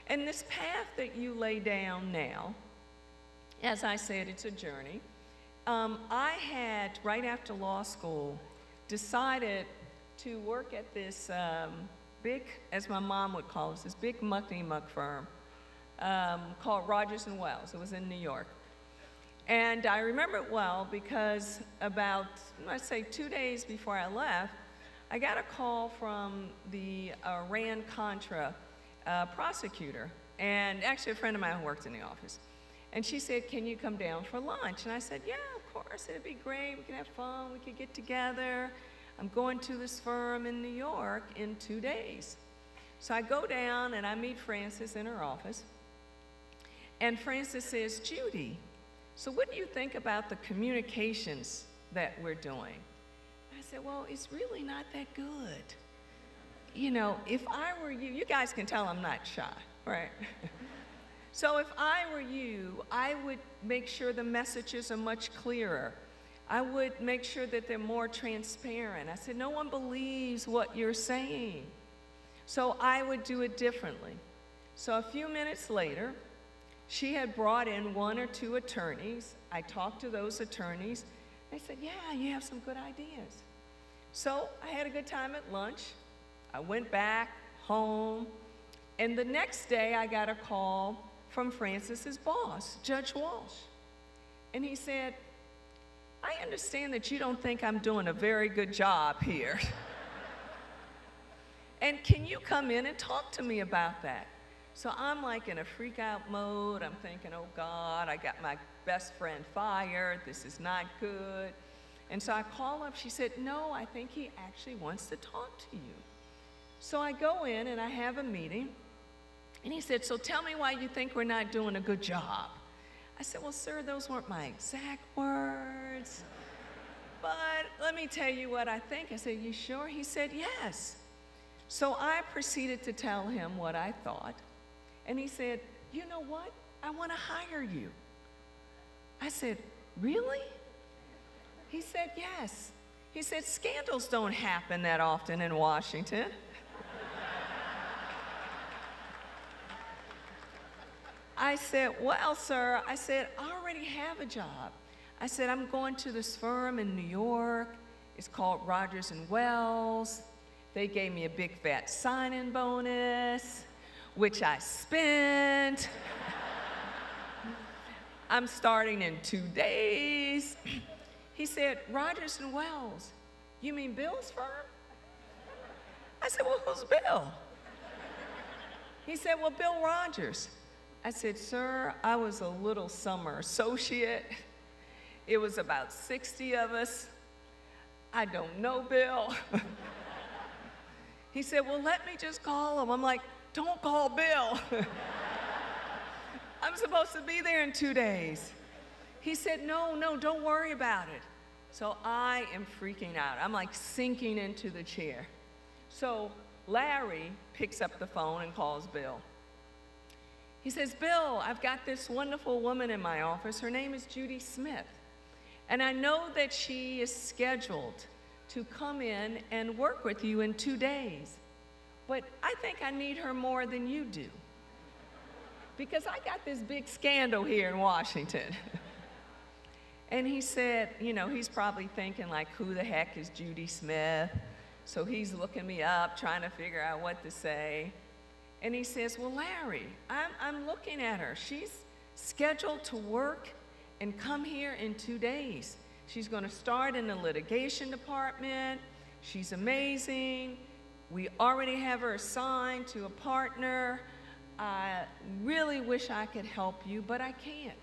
And this path that you lay down now, as I said, it's a journey. I had, right after law school, decided to work at this big, as my mom would call it, this big muck-de-muck firm called Rogers & Wells. It was in New York. And I remember it well because about, let's say, 2 days before I left, I got a call from the Iran-Contra prosecutor, and actually a friend of mine who worked in the office. And she said, can you come down for lunch? And I said, yeah, of course, it'd be great. We can have fun, we could get together. I'm going to this firm in New York in 2 days. So I go down and I meet Frances in her office. And Frances says, Judy, so what do you think about the communications that we're doing? I said, well, it's really not that good. You know, if I were you, you guys can tell I'm not shy, right? So if I were you, I would make sure the messages are much clearer. I would make sure that they're more transparent. I said, no one believes what you're saying. So I would do it differently. So a few minutes later, she had brought in 1 or 2 attorneys. I talked to those attorneys. They said, yeah, you have some good ideas. So I had a good time at lunch. I went back home. And the next day, I got a call from Frances's boss, Judge Walsh. And he said, I understand that you don't think I'm doing a very good job here. And can you come in and talk to me about that? So I'm like in a freak out mode. I'm thinking, oh God, I got my best friend fired. This is not good. And so I call up. She said, no, I think he actually wants to talk to you. So I go in and I have a meeting. And he said, so tell me why you think we're not doing a good job. I said, well, sir, those weren't my exact words. But let me tell you what I think. I said, you sure? He said, yes. So I proceeded to tell him what I thought. And he said, you know what? I want to hire you. I said, really? He said, yes. He said, scandals don't happen that often in Washington. I said, well, sir, I said, I already have a job. I said, I'm going to this firm in New York. It's called Rogers and Wells. They gave me a big fat sign-in bonus, which I spent. I'm starting in 2 days. He said, Rogers and Wells, you mean Bill's firm? I said, well, who's Bill? He said, well, Bill Rogers. I said, sir, I was a little summer associate. It was about 60 of us. I don't know Bill. He said, well, let me just call him. I'm like, don't call Bill. I'm supposed to be there in 2 days. He said, no, don't worry about it. So I am freaking out. I'm like sinking into the chair. So Larry picks up the phone and calls Bill. He says, Bill, I've got this wonderful woman in my office. Her name is Judy Smith. And I know that she is scheduled to come in and work with you in 2 days. But I think I need her more than you do. Because I got this big scandal here in Washington. And he said, you know, he's probably thinking like, who the heck is Judy Smith? So he's looking me up, trying to figure out what to say. And he says, well, Larry, I'm looking at her. She's scheduled to work and come here in 2 days. She's going to start in the litigation department. She's amazing. We already have her assigned to a partner. I really wish I could help you, but I can't.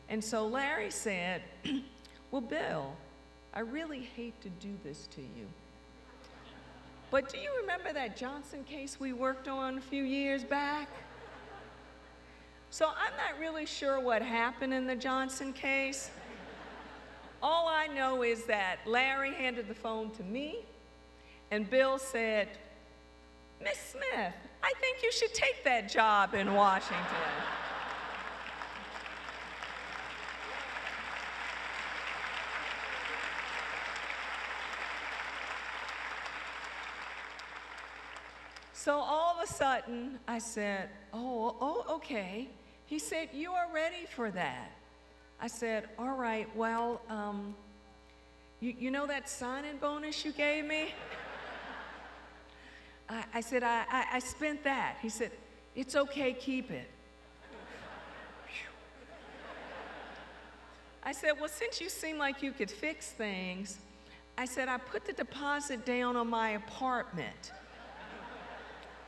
And so Larry said, well, Bill, I really hate to do this to you. But do you remember that Johnson case we worked on a few years back? So I'm not really sure what happened in the Johnson case. All I know is that Larry handed the phone to me, and Bill said, Miss Smith, I think you should take that job in Washington. So all of a sudden, I said, oh, okay. He said, you are ready for that. I said, all right, well, you know that sign-in bonus you gave me? I said, I spent that. He said, it's okay, keep it. I said, well, since you seem like you could fix things, I said, I put the deposit down on my apartment.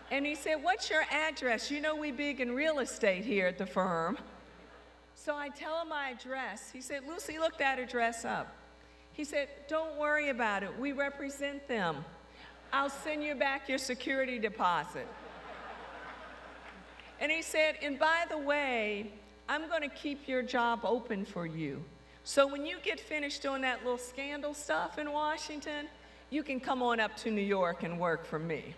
And he said, what's your address? You know we big in real estate here at the firm. So I tell him my address. He said, Lucy, look that address up. He said, don't worry about it. We represent them. I'll send you back your security deposit. And he said, and by the way, I'm going to keep your job open for you. So when you get finished doing that little scandal stuff in Washington, you can come on up to New York and work for me.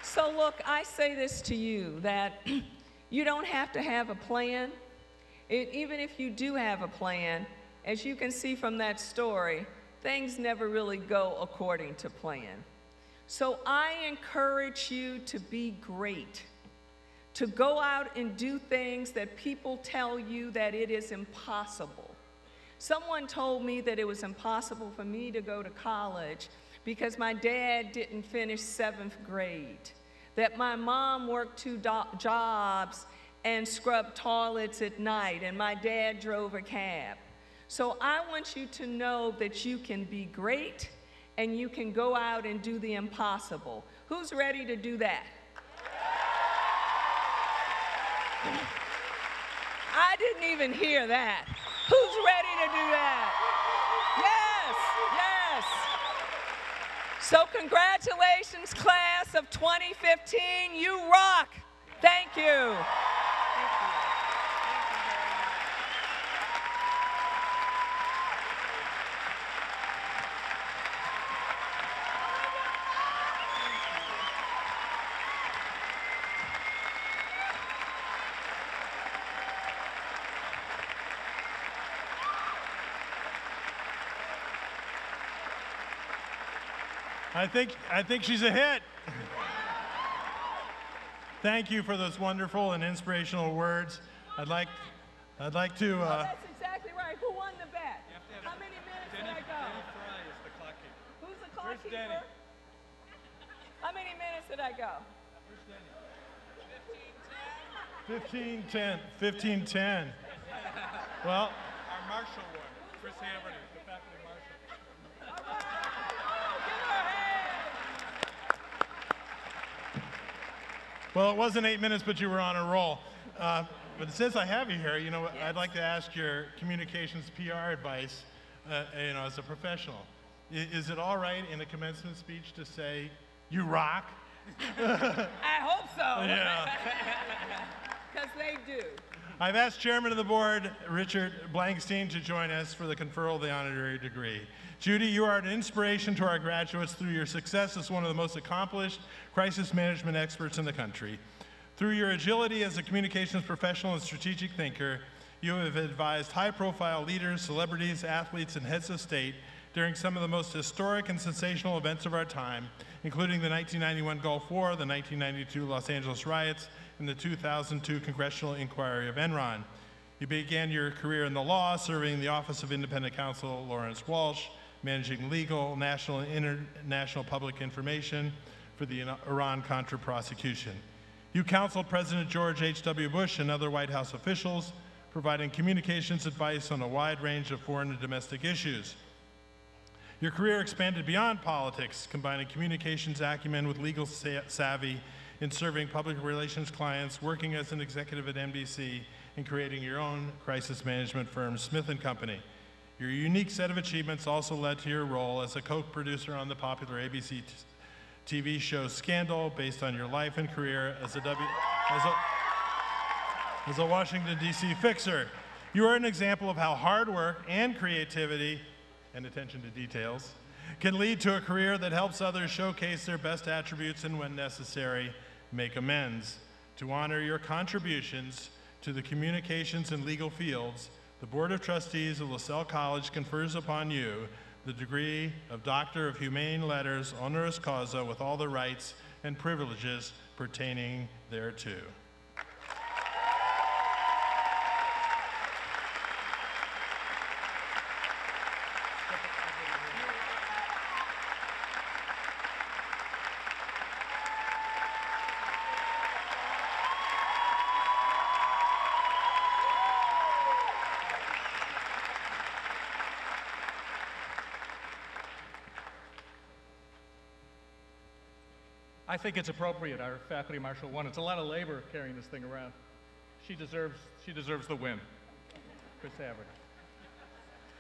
So look, I say this to you, that you don't have to have a plan. Even if you do have a plan, as you can see from that story, things never really go according to plan. So I encourage you to be great, to go out and do things that people tell you that it is impossible. Someone told me that it was impossible for me to go to college because my dad didn't finish 7th grade, that my mom worked 2 jobs and scrubbed toilets at night, and my dad drove a cab. So I want you to know that you can be great and you can go out and do the impossible. Who's ready to do that? I didn't even hear that. Who's ready to do that? Yes, yes. So congratulations, class of 2015. You rock. Thank you.
I think she's a hit. Thank you for those wonderful and inspirational words. I'd like to.
That's exactly right. Who won the bet? How many minutes did I go? Who's the clock keeper? How many minutes did I go?
15:10. 15:10. Well,
Our marshal won, Chris Haverty, the faculty marshal.
All right. Oh, give her a hand.
well, it wasn't 8 minutes, but you were on a roll. But since I have you here, you know, I'd like to ask your communications PR advice, you know, as a professional. Is it all right in a commencement speech to say, "You rock"?
I hope so.
Yeah.
Because they do.
I've asked Chairman of the Board, Richard Blankstein, to join us for the conferral of the honorary degree. Judy, you are an inspiration to our graduates through your success as one of the most accomplished crisis management experts in the country. Through your agility as a communications professional and strategic thinker, you have advised high-profile leaders, celebrities, athletes, and heads of state during some of the most historic and sensational events of our time, including the 1991 Gulf War, the 1992 Los Angeles riots, and the 2002 congressional inquiry of Enron. You began your career in the law, serving the Office of Independent Counsel Lawrence Walsh, managing legal, national, and international public information for the Iran-Contra prosecution. You counseled President George H.W. Bush and other White House officials, providing communications advice on a wide range of foreign and domestic issues. Your career expanded beyond politics, combining communications acumen with legal savvy in serving public relations clients, working as an executive at NBC, and creating your own crisis management firm, Smith & Company. Your unique set of achievements also led to your role as a co-producer on the popular ABC TV show Scandal, based on your life and career as a Washington, D.C. fixer. You are an example of how hard work and creativity and attention to details can lead to a career that helps others showcase their best attributes and, when necessary, make amends. To honor your contributions to the communications and legal fields, the Board of Trustees of LaSalle College confers upon you the degree of Doctor of Humane Letters honoris causa with all the rights and privileges pertaining thereto.
I think it's appropriate. Our faculty marshal won. It's a lot of labor carrying this thing around. She deserves the win. Chris Haverty.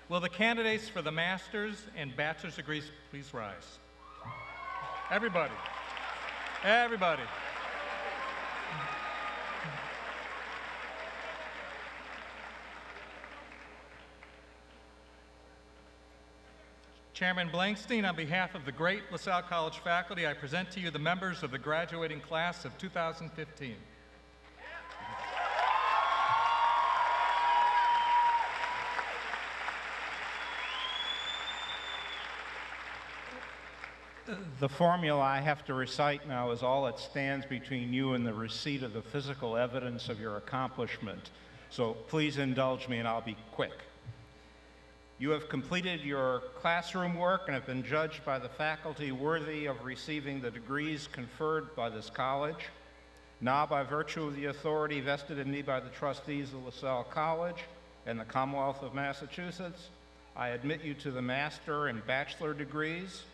Will the candidates for the master's and bachelor's degrees please rise? Everybody. Everybody. Chairman Blankstein, on behalf of the great LaSalle College faculty, I present to you the members of the graduating class of 2015.
The formula I have to recite now is all that stands between you and the receipt of the physical evidence of your accomplishment. So please indulge me and I'll be quick. You have completed your classroom work and have been judged by the faculty worthy of receiving the degrees conferred by this college. Now, by virtue of the authority vested in me by the trustees of LaSalle College and the Commonwealth of Massachusetts, I admit you to the master and bachelor degrees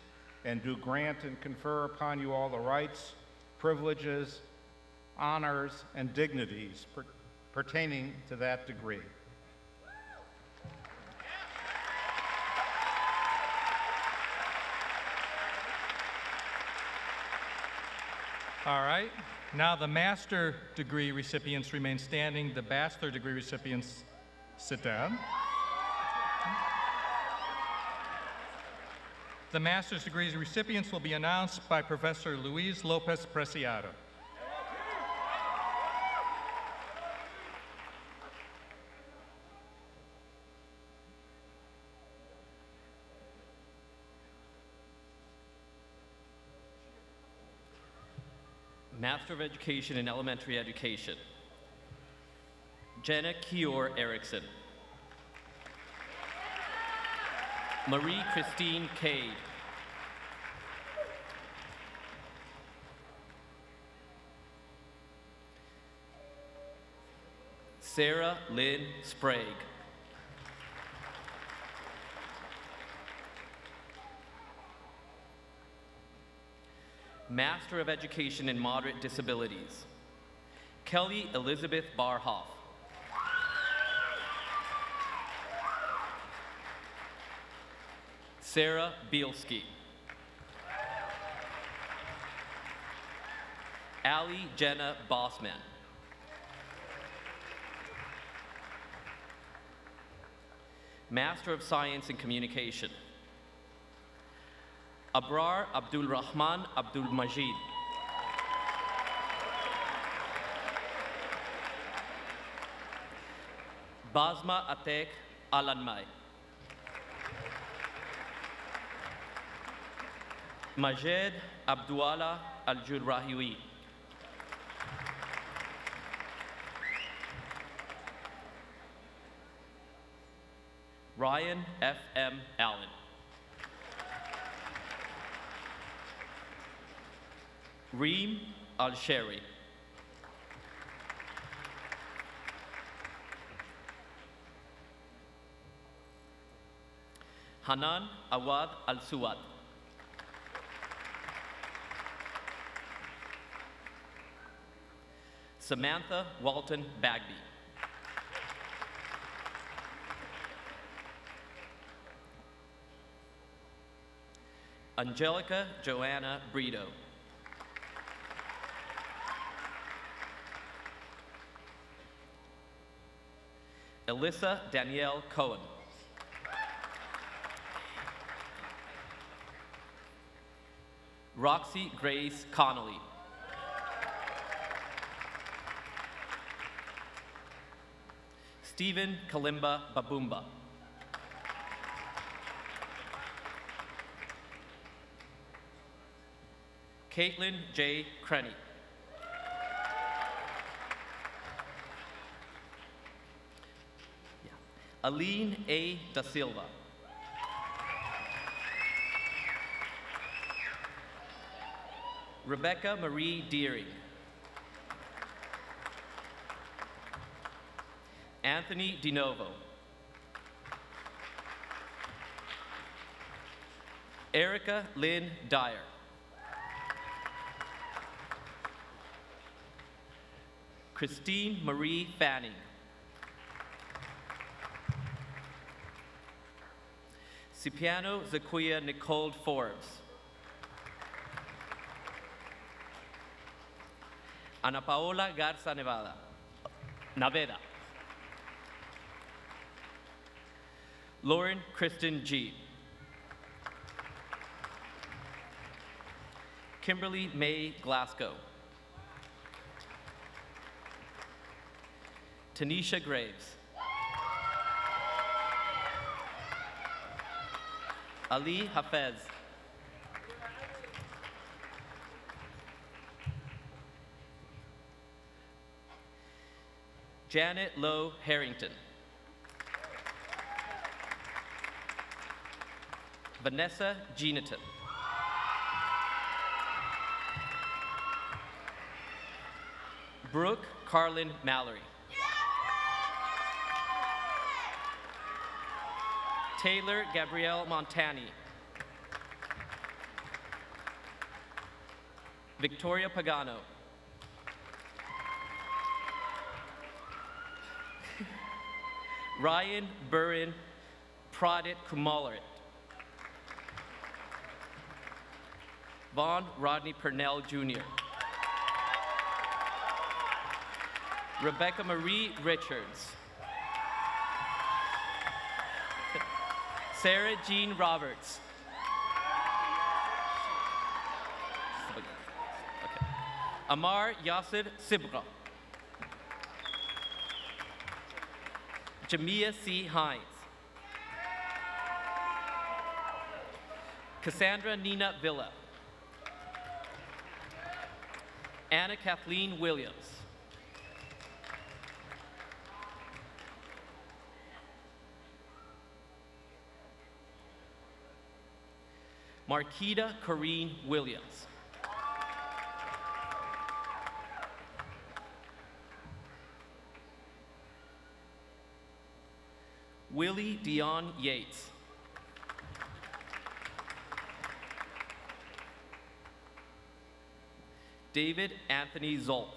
and do grant and confer upon you all the rights, privileges, honors, and dignities pertaining to that degree.
All right. Now the master degree recipients remain standing. The bachelor degree recipients sit down. The master's degree recipients will be announced by Professor Luis Lopez Preciado.
Master of Education in Elementary Education, Jenna Kior Erickson. Marie Christine Cade. Sarah Lynn Sprague. Master of Education in Moderate Disabilities, Kelly Elizabeth Barhoff. Sarah Bielski. Allie Jenna Bossman. Master of Science in Communication, Abrar Abdul Rahman Abdul Majid. Basma Atek Alanmai. Majed Abduallah Al-Jurrahiwi. Ryan F.M. Allen. Reem Al-Sheri. Hanan Awad Al-Suwad. Samantha Walton Bagby. Angelica Joanna Brito. Alyssa Danielle Cohen. Roxy Grace Connolly. Stephen Kalimba Babumba. Caitlin J. Crenny. Aline A. Da Silva. Rebecca Marie Deering. Anthony DiNovo. Erica Lynn Dyer. Christine Marie Fanning. Cipriano Zaquia Nicole Forbes. Ana Paola Garza Naveda. Lauren Kristen G. Kimberly May Glasgow. Tanisha Graves. Ali Hafez. Janet Lowe Harrington. Vanessa Jeaneton. Brooke Carlin Mallory. Taylor Gabrielle Montani. Victoria Pagano. Ryan Burin Pradit Kumalarit. Vaughn Rodney Purnell Jr. Rebecca Marie Richards. Sarah Jean Roberts. Okay. Amar Yasser Sibra. Jamia C. Hines. Cassandra Nina Villa. Anna Kathleen Williams. Marquita Corrine Williams. Willie Dion Yates. David Anthony Zoll.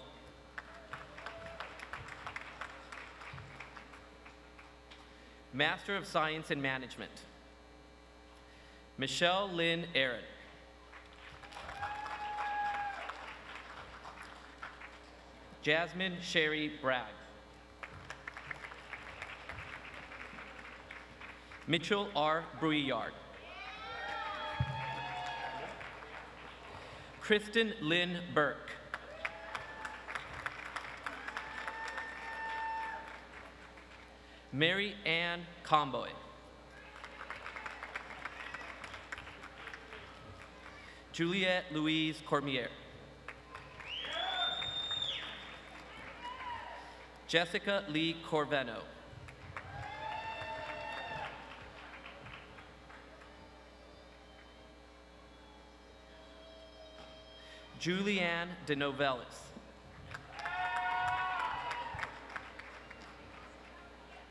Master of Science in Management, Michelle Lynn Aaron. Jasmine Sherry Bragg. Mitchell R. Bruyard. Kristen Lynn Burke. Mary Ann Comboy. Juliette Louise Cormier. Jessica Lee Corveno. Julianne De Novellis.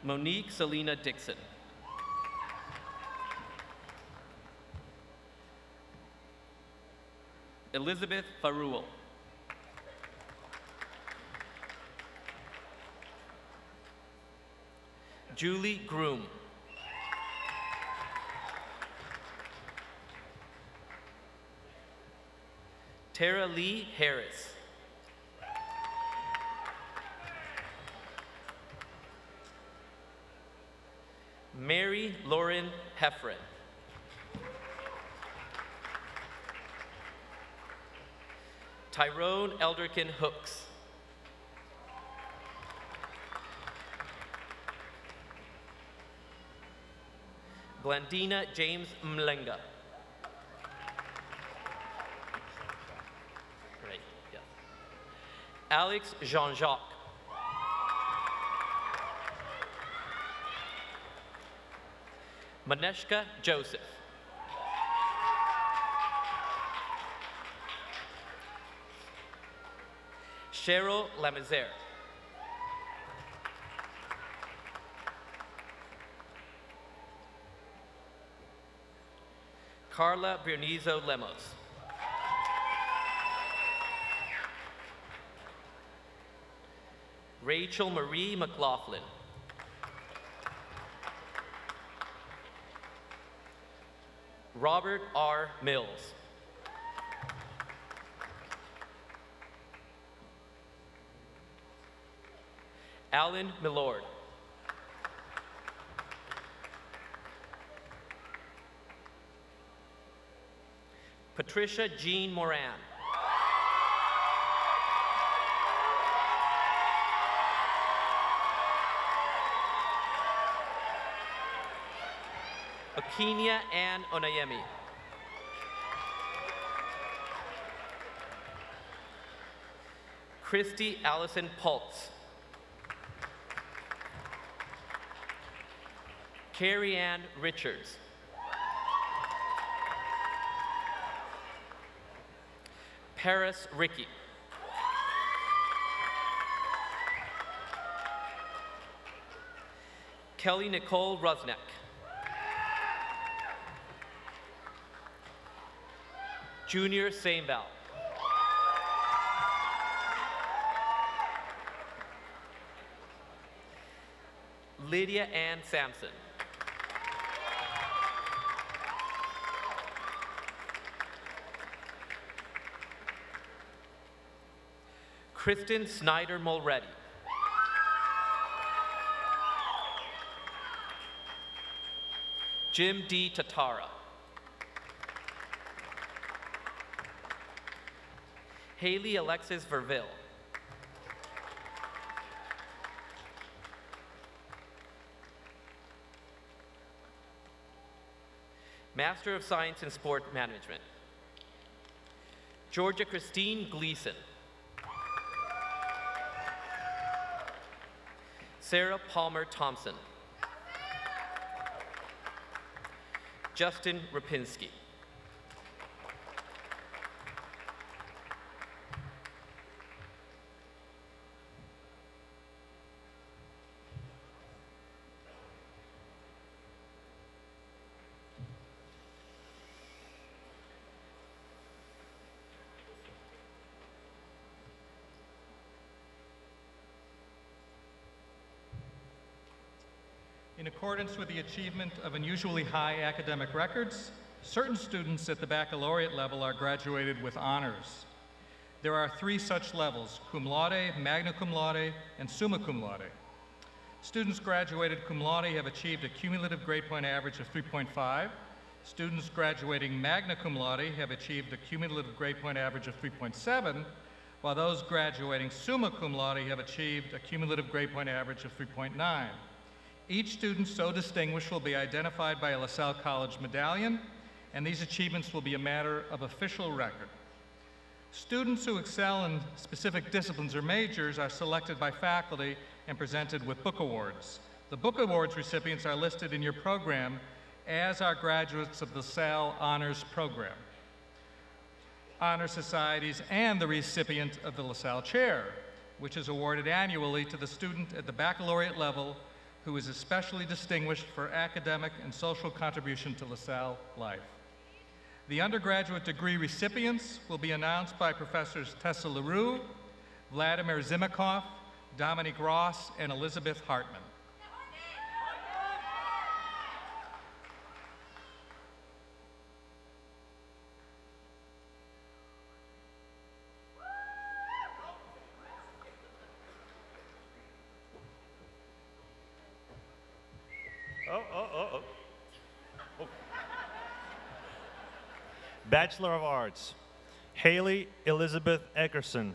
Monique Selena Dixon. Elizabeth Faruel. Julie Groom. Tara Lee Harris. Mary Lauren Heffron. Tyrone Elderkin Hooks. Glandina James Mlenga. Great, yes. Alex Jean-Jacques. Maneshka Joseph. Cheryl Lamizere. Carla Bernizo Lemos. Rachel Marie McLaughlin. Robert R. Mills. Alan Millord. Patricia Jean Moran. Akinia Ann Onayemi. Christy Allison Pultz. Carrie Ann Richards. Paris Ricky. Kelly Nicole Rusnak. Junior Sainval. Lydia Ann Sampson. Kristen Snyder Mulready. Jim D. Tatara. Haley Alexis Verville. Master of Science in Sport Management, Georgia Christine Gleason. Sarah Palmer Thompson. Justin Rapinski.
In accordance with the achievement of unusually high academic records, certain students at the baccalaureate level are graduated with honors. There are 3 such levels: cum laude, magna cum laude, and summa cum laude. Students graduated cum laude have achieved a cumulative grade point average of 3.5. Students graduating magna cum laude have achieved a cumulative grade point average of 3.7, while those graduating summa cum laude have achieved a cumulative grade point average of 3.9. Each student so distinguished will be identified by a LaSalle College medallion, and these achievements will be a matter of official record. Students who excel in specific disciplines or majors are selected by faculty and presented with book awards. The book awards recipients are listed in your program, as are graduates of the LaSalle Honors Program, Honor Societies, and the recipient of the LaSalle Chair, which is awarded annually to the student at the baccalaureate level who is especially distinguished for academic and social contribution to LaSalle life. The undergraduate degree recipients will be announced by Professors Tessa LaRue, Vladimir Zimikoff, Dominique Ross, and Elizabeth Hartman.
Bachelor of Arts, Haley Elizabeth Eckerson.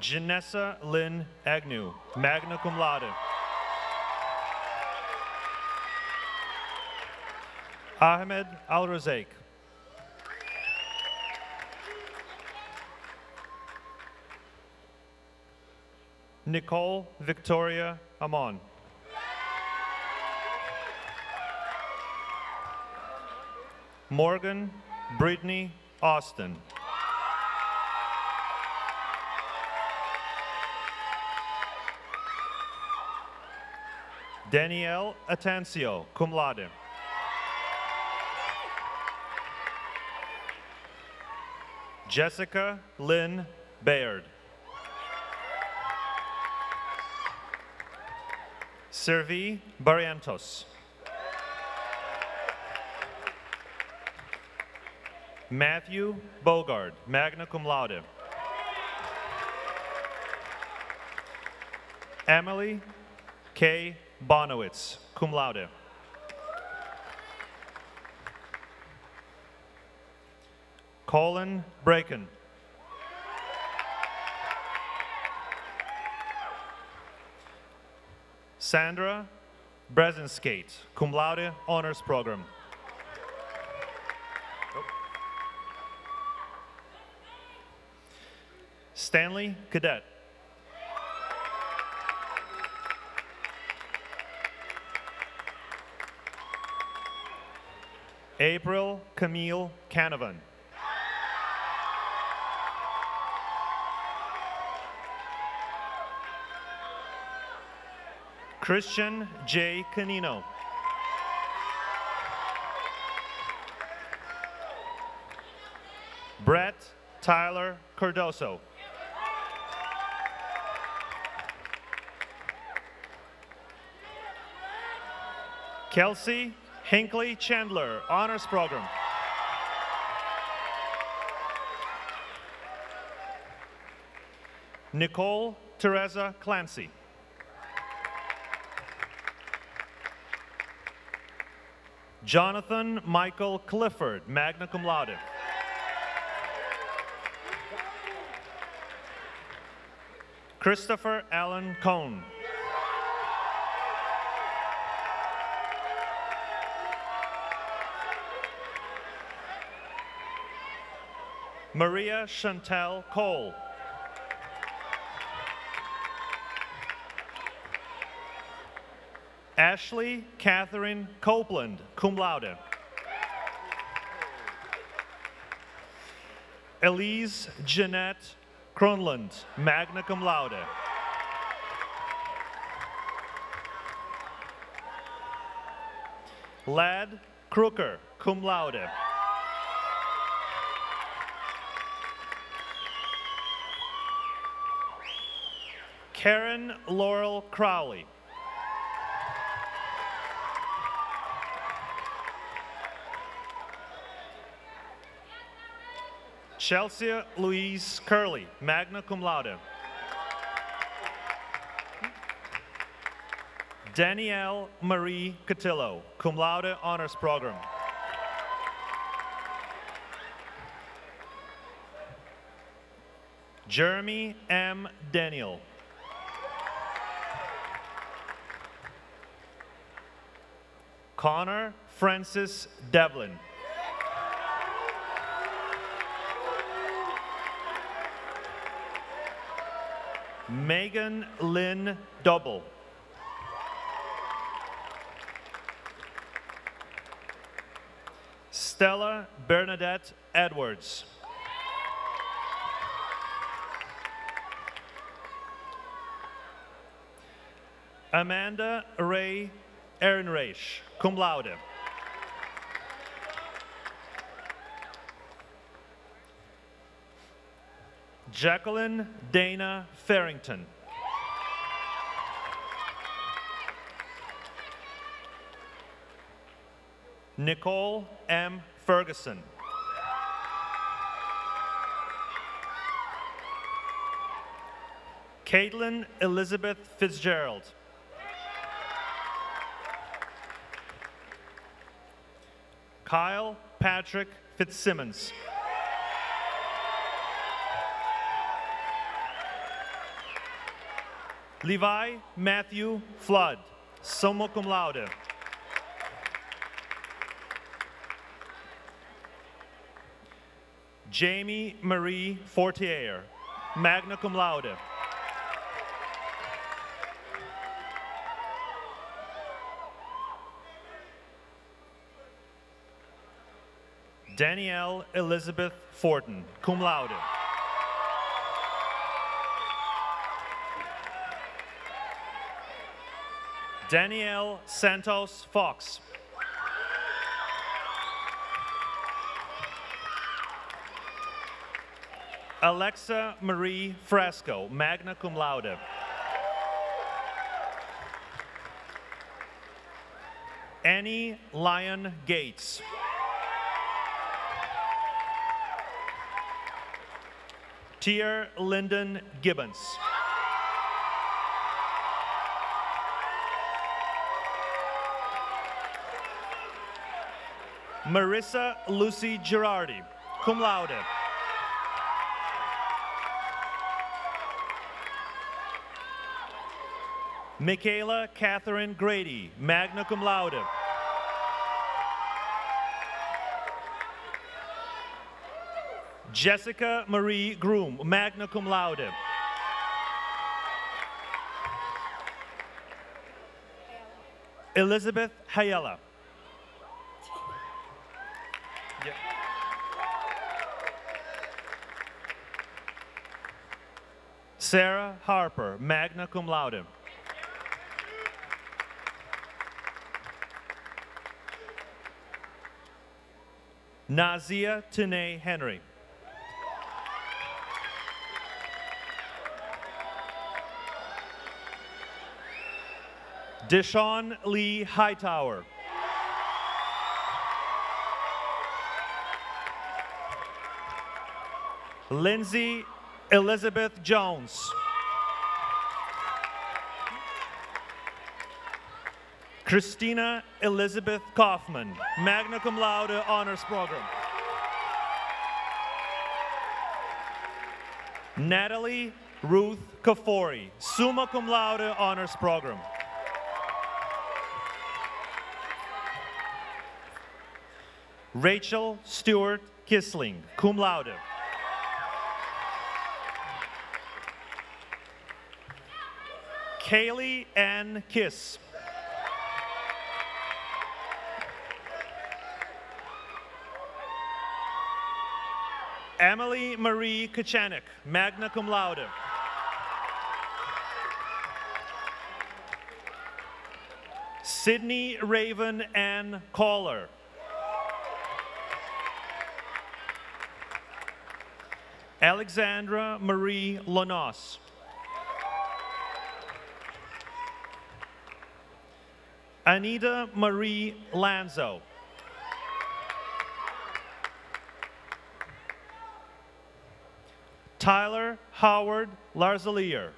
Janessa Lynn Agnew, magna cum laude. Ahmed Al-Razaik. Nicole Victoria Amon. Morgan Brittany Austin. Danielle Atancio, cum laude. Jessica Lynn Baird. Servi Barrientos. Matthew Bogard, magna cum laude. Emily K. Bonowitz, cum laude. Colin Braken. Sandra Brezenskate, cum laude, honors program. Stanley Cadet. April Camille Canavan. Christian J. Canino. Brett Tyler Cardoso. Kelsey Hinckley Chandler, honors program. Nicole Teresa Clancy. Jonathan Michael Clifford, magna cum laude. Christopher Allen Cohn. Maria Chantel Cole. Ashley Catherine Copeland, cum laude. Elise Jeanette Cronland, magna cum laude. Lad Crooker, cum laude. Karen Laurel Crowley. Chelsea Louise Curley, magna cum laude. Danielle Marie Cotillo, cum laude honors program. Jeremy M. Daniel. Connor Francis Devlin. Megan Lynn Double. Stella Bernadette Edwards. Amanda Ray Ehrenreich, cum laude. Jacqueline Dana Farrington. Nicole M. Ferguson. Caitlin Elizabeth Fitzgerald. Kyle Patrick Fitzsimmons. Levi Matthew Flood, summa cum laude. Jamie Marie Fortier, magna cum laude. Danielle Elizabeth Fortin, cum laude. Danielle Santos Fox. Alexa Marie Frasco, magna cum laude. Annie Lyon Gates. Tier Lyndon Gibbons. Marissa Lucy Girardi, cum laude. Michaela Catherine Grady, magna cum laude. Jessica Marie Groom, magna cum laude. Elizabeth Hayela. Sarah Harper, magna cum laude. Nazia Tene Henry. Deshaun Lee Hightower. Lindsay Elizabeth Jones. Christina Elizabeth Kaufman, magna cum laude honors program. Natalie Ruth Kafori, summa cum laude honors program. Rachel Stewart Kissling, cum laude. Kaylee Ann Kiss. Emily Marie Kachanik, magna cum laude. Sydney Raven Ann Caller. Alexandra Marie Lanos. Anita Marie Lanzo. Tyler Howard Larzalier.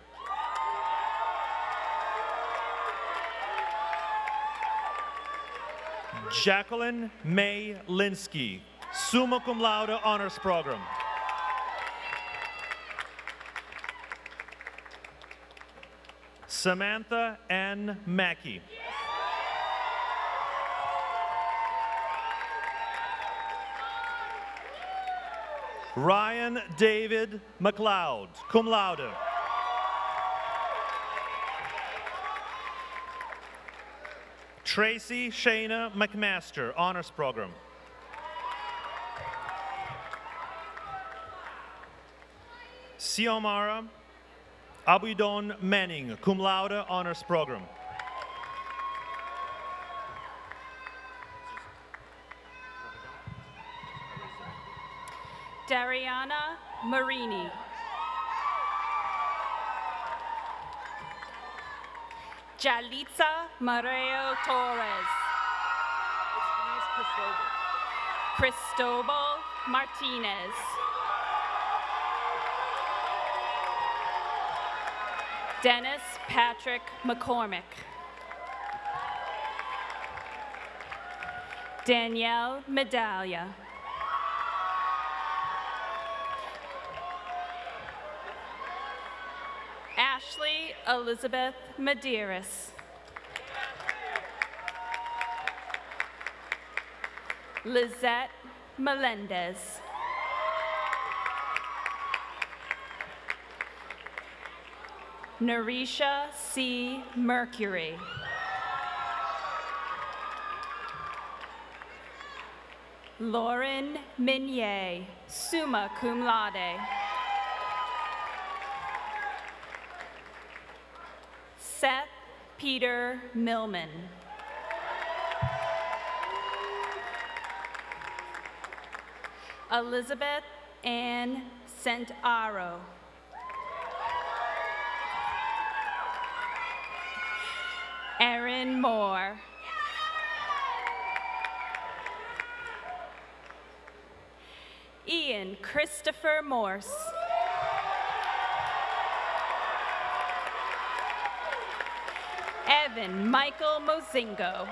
Jacqueline May Linsky, summa cum laude honors program. Samantha N. Mackey. Ryan David McLeod, cum laude. Tracy Shayna McMaster, honors program. Xiomara Abidon Manning, cum laude, honors program.
Dariana Marini. Jalitza Mareo Torres. Cristobal Martinez. Dennis Patrick McCormick. Danielle Medaglia. Ashley Elizabeth Medeiros. Lizette Melendez. Narisha C. Mercury. Lauren Minier, summa cum laude. Seth Peter Millman. Elizabeth Ann Santaro. Erin Moore. Ian Christopher Morse. Evan Michael Mozingo.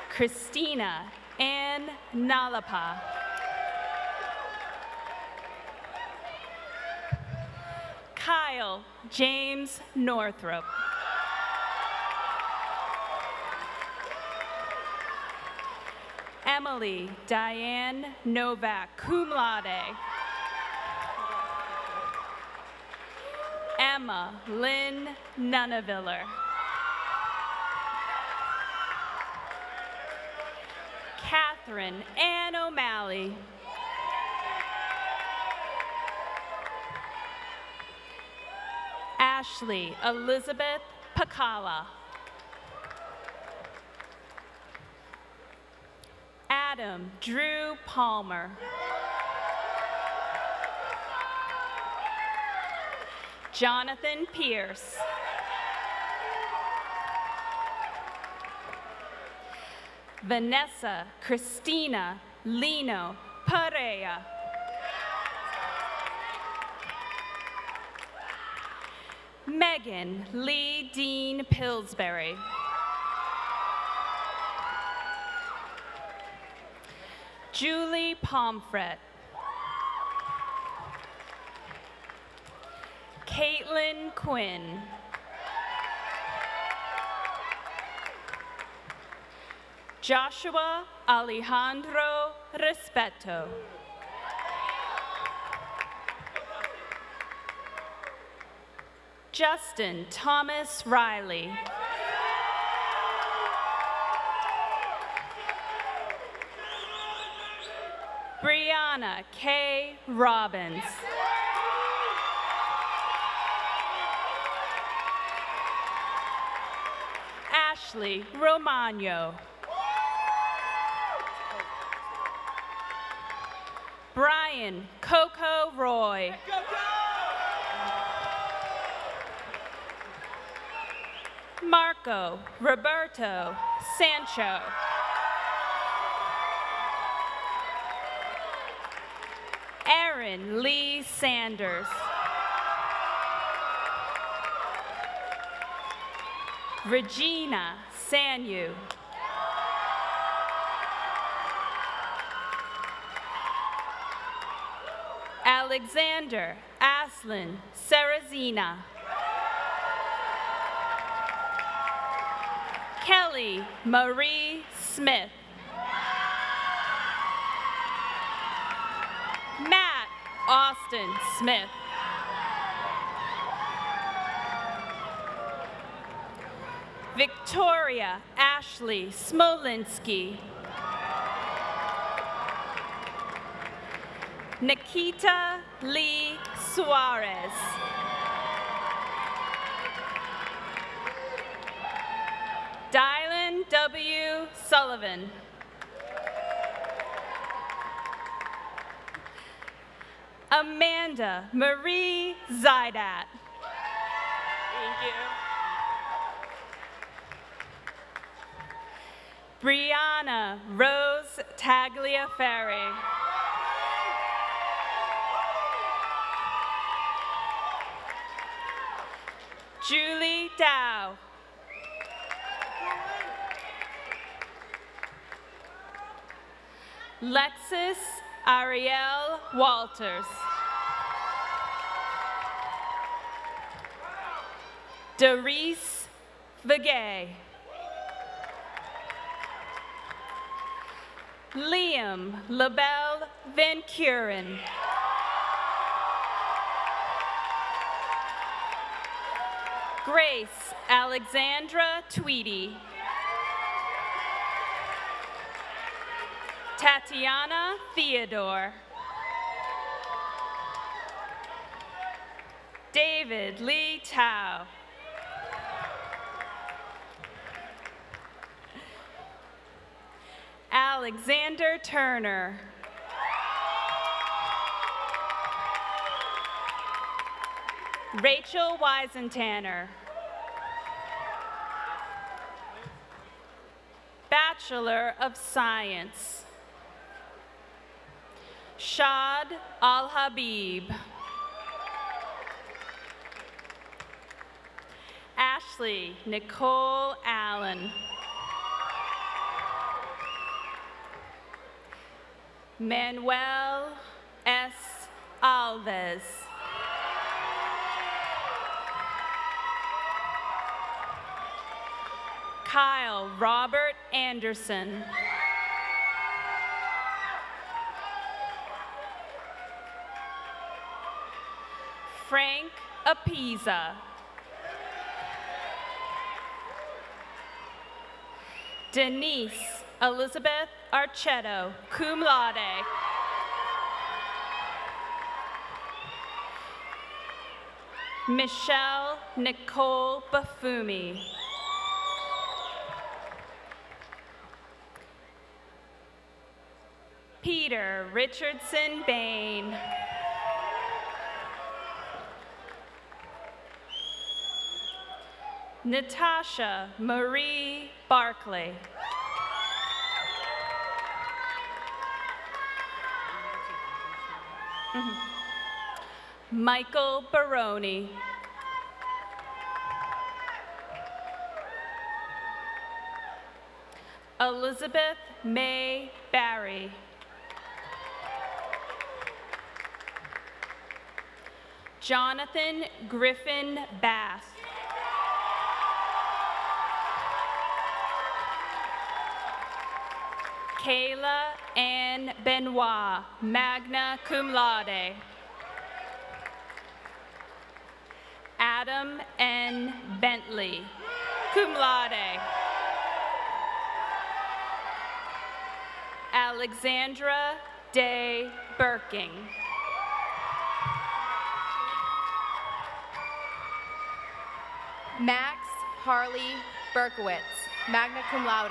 Christina Ann Nalapa. Kyle James Northrop. Emily Diane Novak, cum laude. Emma Lynn Nunaviller. Catherine Ann O'Malley. Ashley Elizabeth Pacala. Adam Drew Palmer. Jonathan Pierce. Vanessa Christina Lino Perea. Megan Lee Dean Pillsbury. Julie Pomfret. Caitlin Quinn. Joshua Alejandro Respeto. Justin Thomas Riley. Brianna K. Robbins. Ashley Romano. Brian Coco Roy. Marco Roberto Sancho. Aaron Lee Sanders. Regina Sanyu. Alexander Aslan Sarazina. Kelly Marie Smith. Matt Austin Smith. Victoria Ashley Smolinski. Nikita Lee Suarez. Dylan W. Sullivan. Amanda Marie Zidat. Thank you. Brianna Rose Tagliaferri. Julie Dow. Lexis Ariel Walters. Doris Vigay. Liam LaBelle Van Kuren. Grace Alexandra Tweedy. Tatiana Theodore. David Lee Tao. Alexander Turner. Rachel Weisentanner. Bachelor of Science. Shad Al-Habib. Ashley Nicole Allen. Manuel S. Alves. Kyle Robert Anderson. Frank Apiza. Denise Elizabeth Archetto, cum laude. Michelle Nicole Bafumi. Peter Richardson Bain. Natasha Marie Barclay. Michael Baroni. Elizabeth May Barry. Jonathan Griffin Bass. Kayla Ann Benoit, magna cum laude. Adam N. Bentley, cum laude. Alexandra Day Birking.
Max Harley Berkowitz, magna cum laude.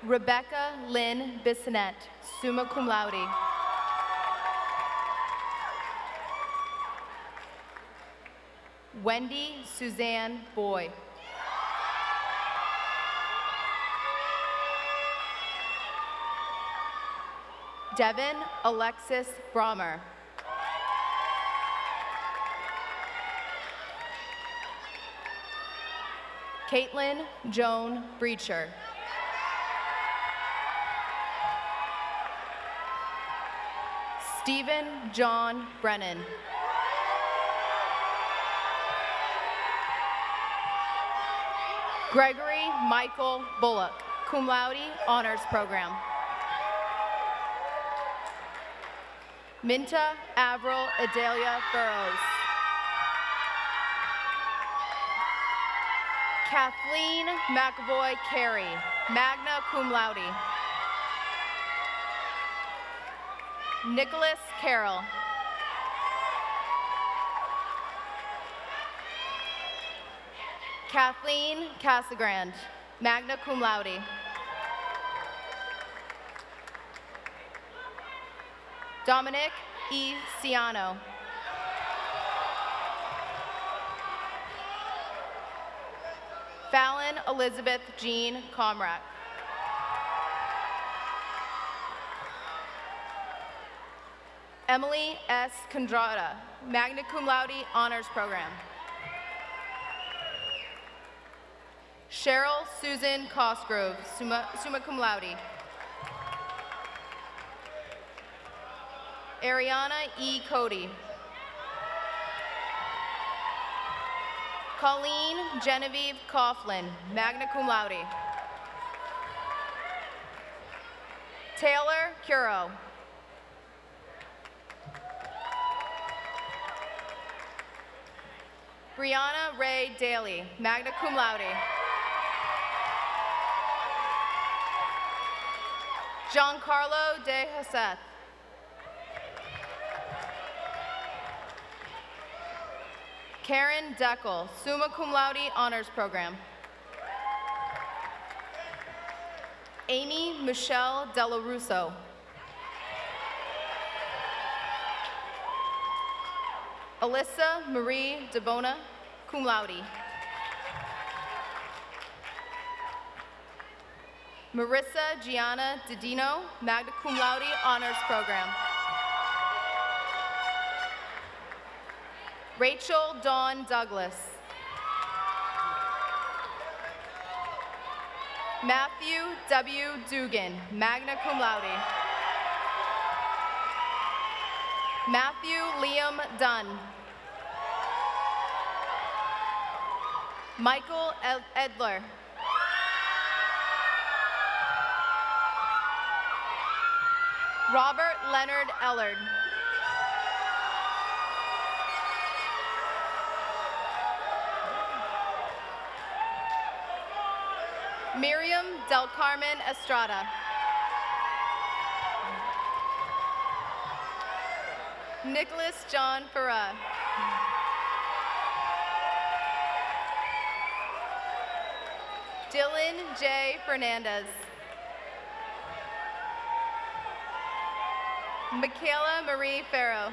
Rebecca Lynn Bissonette, summa cum laude. Wendy Suzanne Boy. Devin Alexis Brommer. Caitlin Joan Breacher. Stephen John Brennan. Gregory Michael Bullock, cum laude, honors program. Minta Avril Adelia Burrows. Kathleen McAvoy Carey, magna cum laude. Nicholas Carroll. Kathleen Casagrande, magna cum laude. Dominic E. Ciano. Fallon Elizabeth Jean Comrack. Emily S. Condrada, magna cum laude, honors program. Cheryl Susan Cosgrove, summa cum laude. Ariana E. Cody. Colleen Genevieve Coughlin, magna cum laude. Taylor Curo. Brianna Ray Daly, magna cum laude. Giancarlo De Heseth. Karen Deckel, summa cum laude, honors program. Amy Michelle Della Russo. Alyssa Marie DeBona, cum laude. Marissa Gianna Didino, magna cum laude, honors program. Rachel Dawn Douglas. Matthew W. Dugan, magna cum laude. Matthew Liam Dunn. Michael Edler. Robert Leonard Ellard. Miriam Del Carmen Estrada. Nicholas John Farah. Dylan J. Fernandez. Michaela Marie Farrow.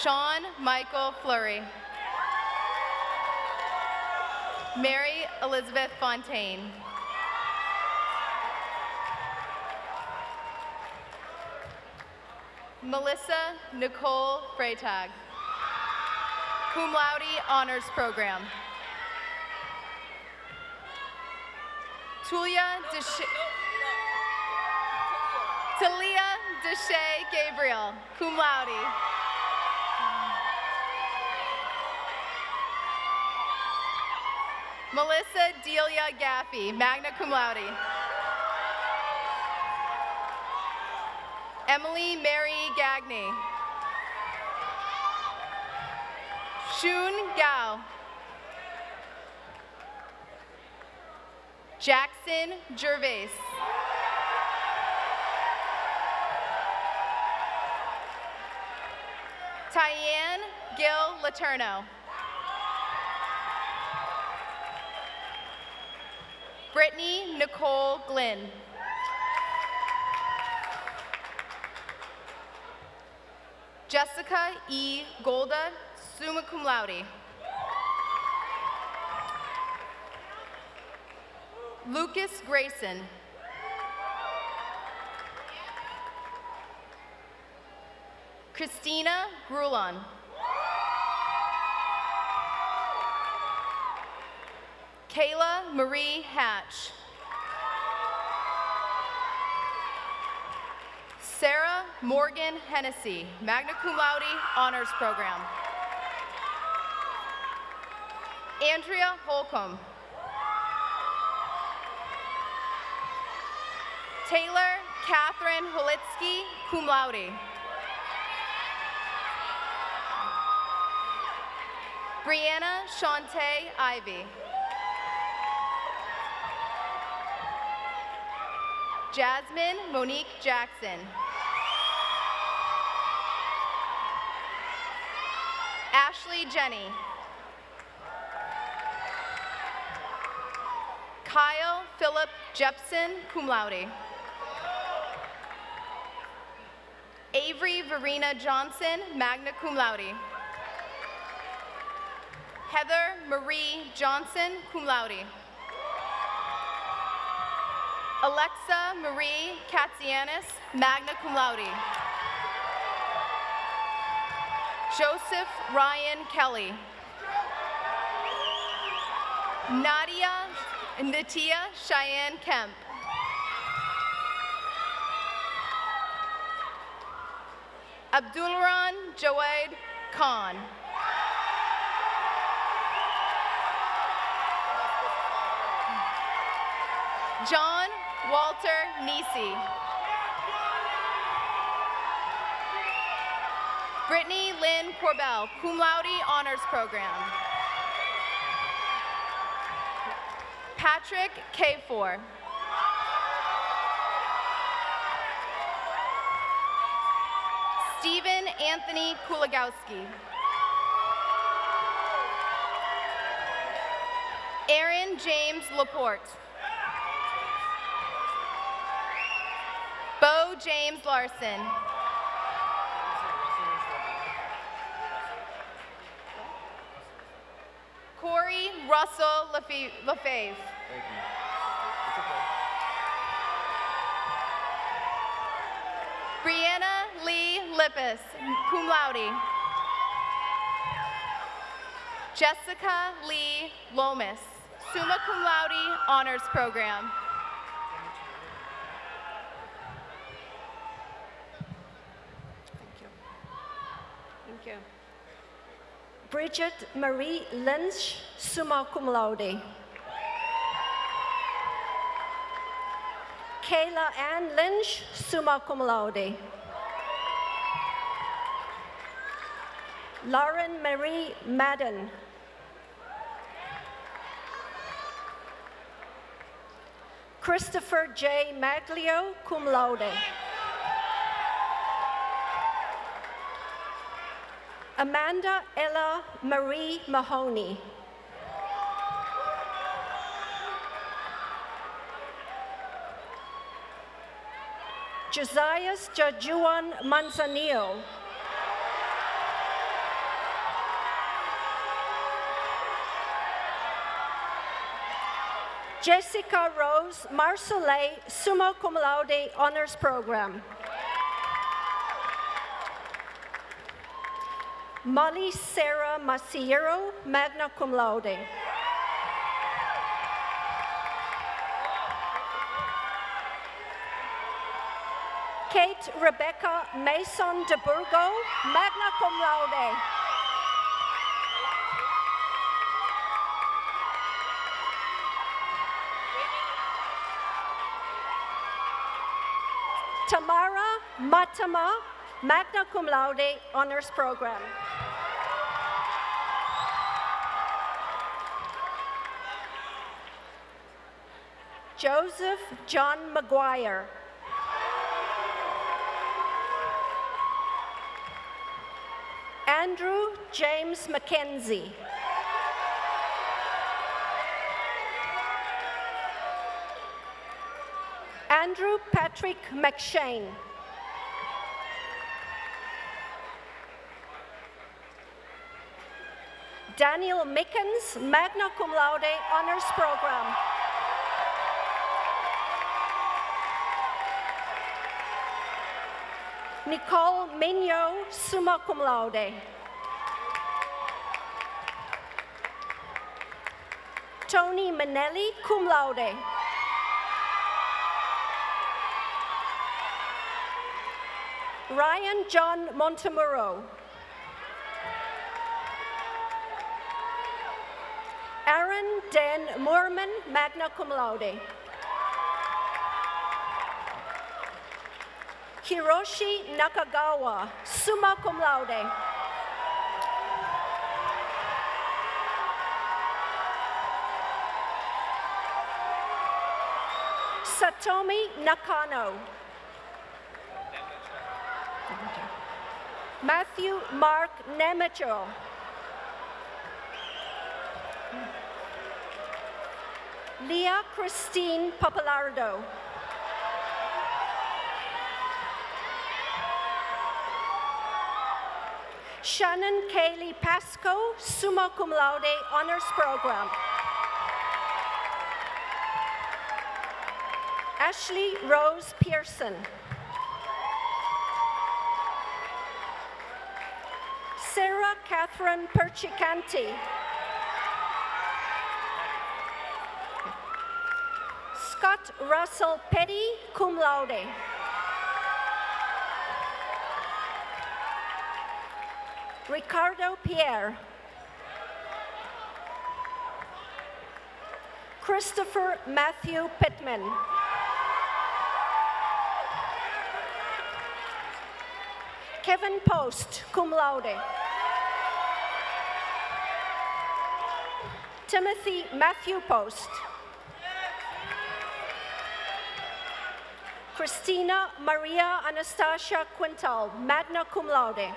Sean Michael Fleury. Mary Elizabeth Fontaine. Melissa Nicole Freitag, cum laude, honors program. Talia Deshay Gabriel, cum laude. Melissa Delia Gaffey, magna cum laude. Emily Mary Gagney. Shun Gao. Jackson Gervais. Tyann Gil Laterno. Brittany Nicole Glynn. Jessica E. Golda, summa cum laude. Lucas Grayson. Christina Grulon. Kayla Marie Hatch. Sarah Morgan Hennessy, magna cum laude, honors program. Andrea Holcomb. Taylor Catherine Holitsky, cum laude. Brianna Shantae Ivy. Jasmine Monique Jackson. Ashley Jenny. Kyle Philip Jepson, cum laude. Avery Verena Johnson, magna cum laude. Heather Marie Johnson, cum laude. Alexa Marie Katsianis, magna cum laude. Joseph Ryan Kelly. Natia Cheyenne Kemp. Abdulran Joed Khan. John Walter Nisi. Brittany Lynn Corbell, cum laude, honors program. Patrick K4. Stephen Anthony Kulagowski. Aaron James Laporte. Bo James Larson. Corey Russell Lefebvre. Brianna Lee Lippis, cum laude. Jessica Lee Lomas, summa cum laude, honors program.
Thank you. Bridget Marie Lynch, summa cum laude. Kayla Ann Lynch, summa cum laude. Lauren Marie Madden. Christopher J. Maglio, cum laude. Amanda Ella Marie Mahoney. Josias Jajuan Manzanillo. Jessica Rose Marsolet, summa cum laude, honors program. Molly Sarah Masiero, magna cum laude. Kate Rebecca Mason de Burgo, magna cum laude. Tamara Matama, magna cum laude, honors program. Joseph John McGuire. Andrew James McKenzie. Andrew Patrick McShane. Daniel Mickens, magna cum laude, honors program. Nicole Mignot, summa cum laude. Tony Manelli, cum laude. Ryan John Montemuro. Aaron Dan Moorman, magna cum laude. Hiroshi Nakagawa, summa cum laude. Satomi Nakano. Matthew Mark Nemacho. Leah Christine Papalardo. Shannon Kaylee Pasco, summa cum laude, honors program. Ashley Rose Pearson. Sarah Catherine Percicanti. Scott Russell Petty, cum laude. Ricardo Pierre. Christopher Matthew Pittman. Kevin Post, cum laude. Timothy Matthew Post. Christina Maria Anastasia Quintal, magna cum laude.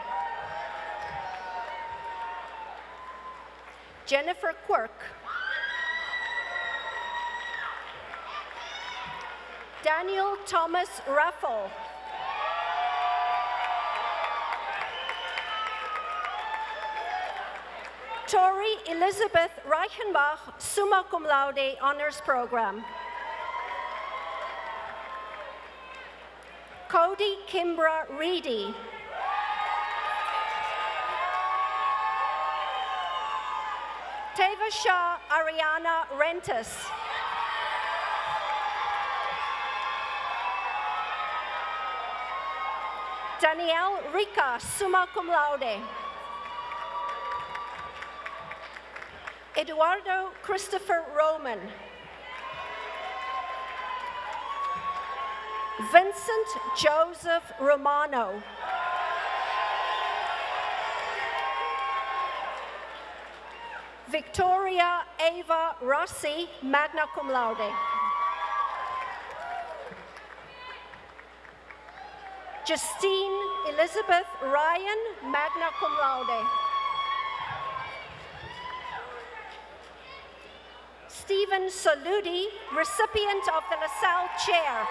Jennifer Quirk. Daniel Thomas Raffel. Tori Elizabeth Reichenbach, summa cum laude, honors program. Cody Kimbra Reedy. Tavasha Ariana Rentis. Danielle Rica, summa cum laude. Eduardo Christopher Roman. Vincent Joseph Romano. Victoria Ava Rossi, magna cum laude. Justine Elizabeth Ryan, magna cum laude. Stephen Saludi, recipient of the LaSalle Chair.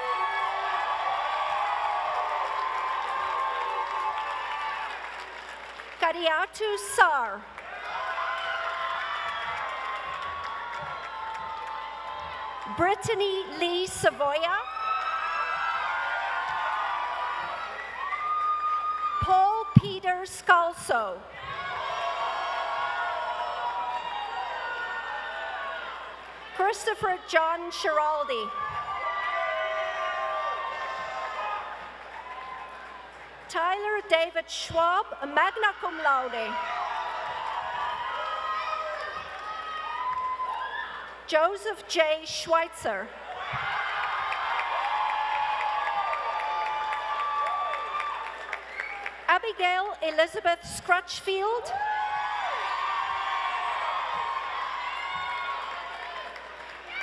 Kariatu Sar. Brittany Lee Savoya. Paul Peter Scalzo. Christopher John Schiraldi. Tyler David Schwab, magna cum laude. Joseph J. Schweitzer. Abigail Elizabeth Scrutchfield.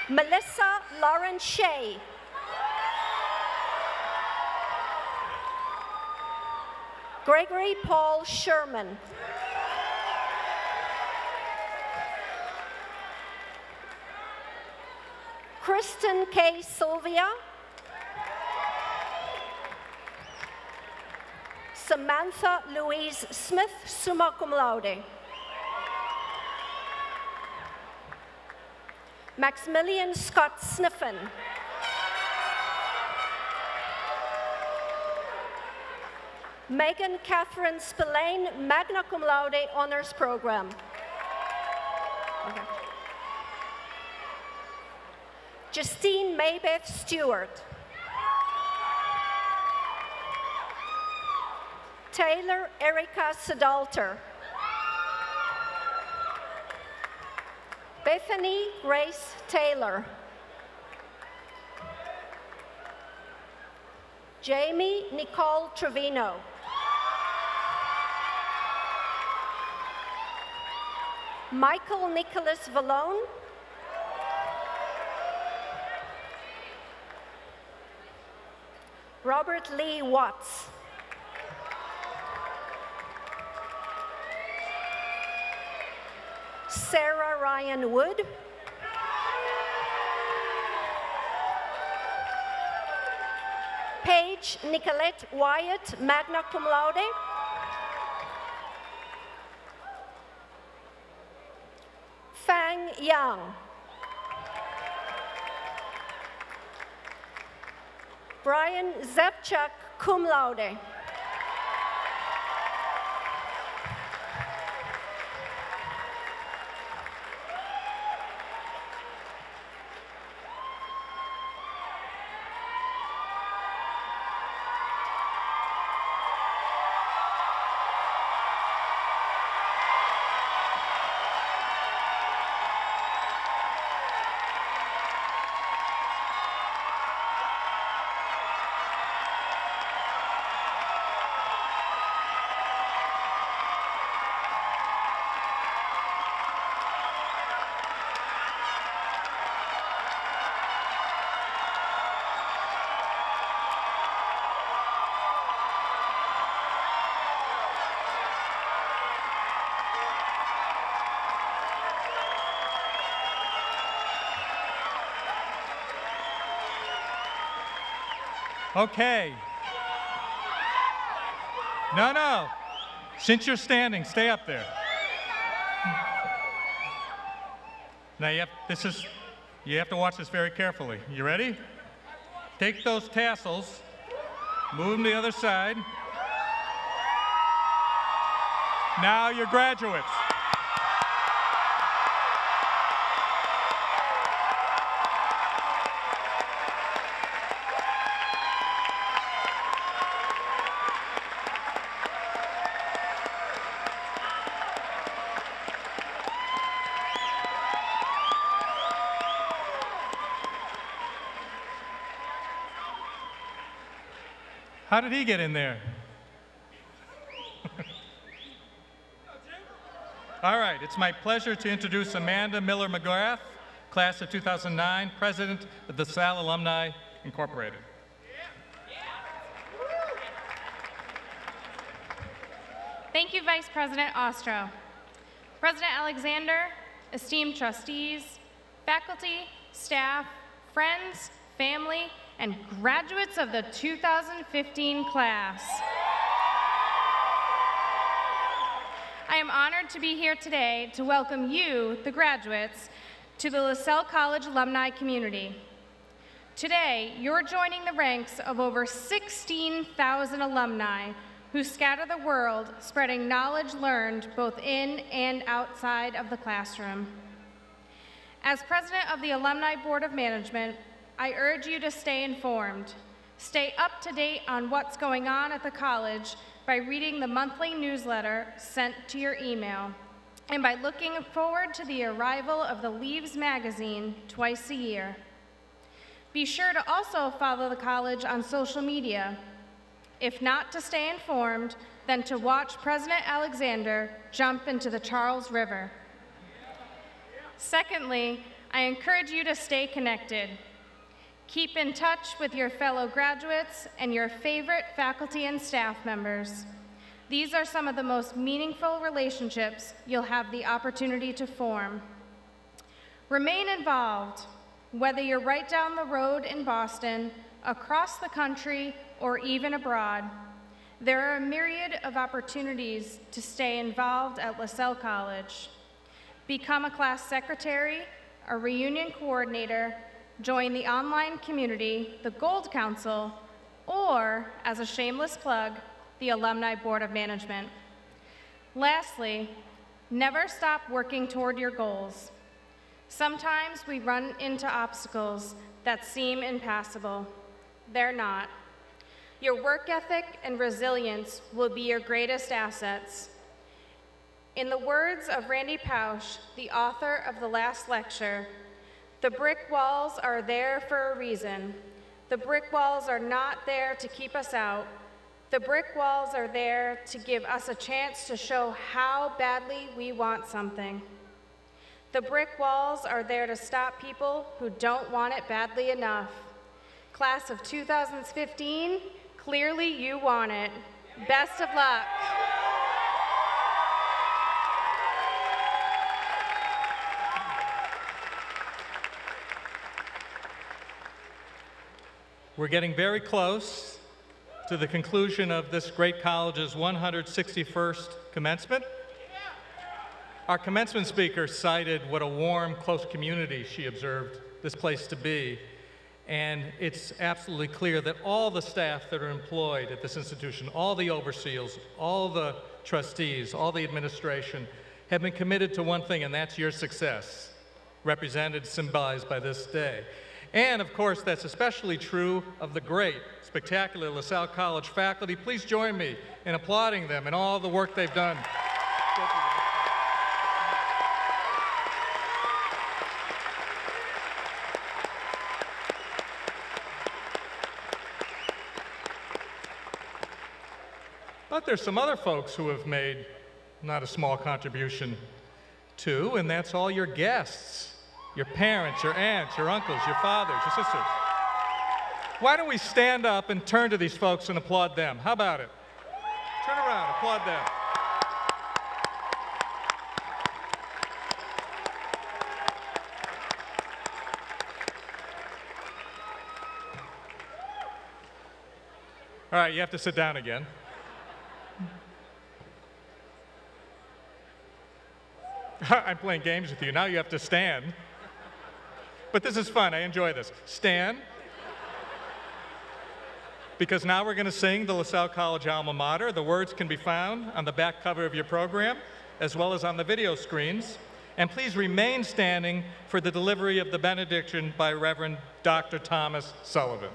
Melissa Lauren Shea. Gregory Paul Sherman. Kristen K. Sylvia. Samantha Louise Smith, summa cum laude. Maximilian Scott Sniffen. Megan Catherine Spillane, magna cum laude honors program. Okay. Justine Maybeth Stewart. Taylor Erica Sedalter. Bethany Grace Taylor. Jamie Nicole Trevino. Michael Nicholas Vallone. Robert Lee Watts. Sarah Ryan Wood. Paige Nicolette Wyatt, magna cum laude. Fang Yang. Brian Zepchuk, cum laude.
Okay. No. Since you're standing, stay up there. Now you have to watch this very carefully. You ready? Take those tassels, move them to the other side. Now you're graduates. How did he get in there? All right, it's my pleasure to introduce Amanda Miller McGrath, class of 2009, president of the SAL Alumni Incorporated.
Thank you, Vice President Ostro. President Alexander, esteemed trustees, faculty, staff, friends, family, and graduates of the 2015 class. I am honored to be here today to welcome you, the graduates, to the LaSalle College alumni community. Today, you're joining the ranks of over 16,000 alumni who scatter the world, spreading knowledge learned both in and outside of the classroom. As president of the Alumni Board of Management, I urge you to stay informed. Stay up to date on what's going on at the college by reading the monthly newsletter sent to your email, and by looking forward to the arrival of the Leaves magazine twice a year. Be sure to also follow the college on social media. if not to stay informed, then to watch President Alexander jump into the Charles River. Secondly, I encourage you to stay connected. Keep in touch with your fellow graduates and your favorite faculty and staff members. These are some of the most meaningful relationships you'll have the opportunity to form. Remain involved, whether you're right down the road in Boston, across the country, or even abroad. There are a myriad of opportunities to stay involved at LaSalle College. Become a class secretary, a reunion coordinator, join the online community, the Gold Council, or, as a shameless plug, the Alumni Board of Management. Lastly, never stop working toward your goals. Sometimes we run into obstacles that seem impassable. They're not. Your work ethic and resilience will be your greatest assets. In the words of Randy Pausch, the author of the last lecture, "The brick walls are there for a reason. The brick walls are not there to keep us out. The brick walls are there to give us a chance to show how badly we want something. The brick walls are there to stop people who don't want it badly enough. Class of 2015, clearly you want it. Best of luck."
We're getting very close to the conclusion of this great college's 161st commencement. Our commencement speaker cited what a warm, close community she observed this place to be. And it's absolutely clear that all the staff that are employed at this institution, all the overseers, all the trustees, all the administration, have been committed to one thing, and that's your success, represented, symbolized by this day. And of course, that's especially true of the great, spectacular LaSalle College faculty. Please join me in applauding them and all the work they've done. But there's some other folks who have made not a small contribution too, and that's all your guests. Your parents, your aunts, your uncles, your fathers, your sisters. Why don't we stand up and turn to these folks and applaud them? How about it? Turn around, applaud them. All right, you have to sit down again. I'm playing games with you. Now you have to stand. But this is fun. I enjoy this. Stand. Because now we're going to sing the LaSalle College alma mater. The words can be found on the back cover of your program, as well as on the video screens. And please remain standing for the delivery of the benediction by Reverend Dr. Thomas Sullivan.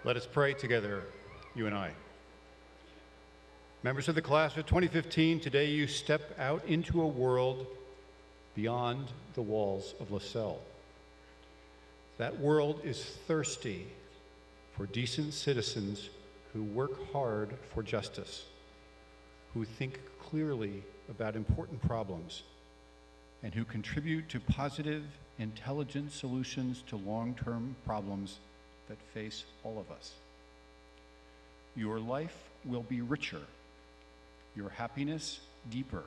Let us pray together, you and I. Members of the class of 2015, today you step out into a world beyond the walls of LaSalle. That world is thirsty for decent citizens who work hard for justice, who think clearly about important problems, and who contribute to positive, intelligent solutions to long-term problems that face all of us. Your life will be richer, your happiness deeper,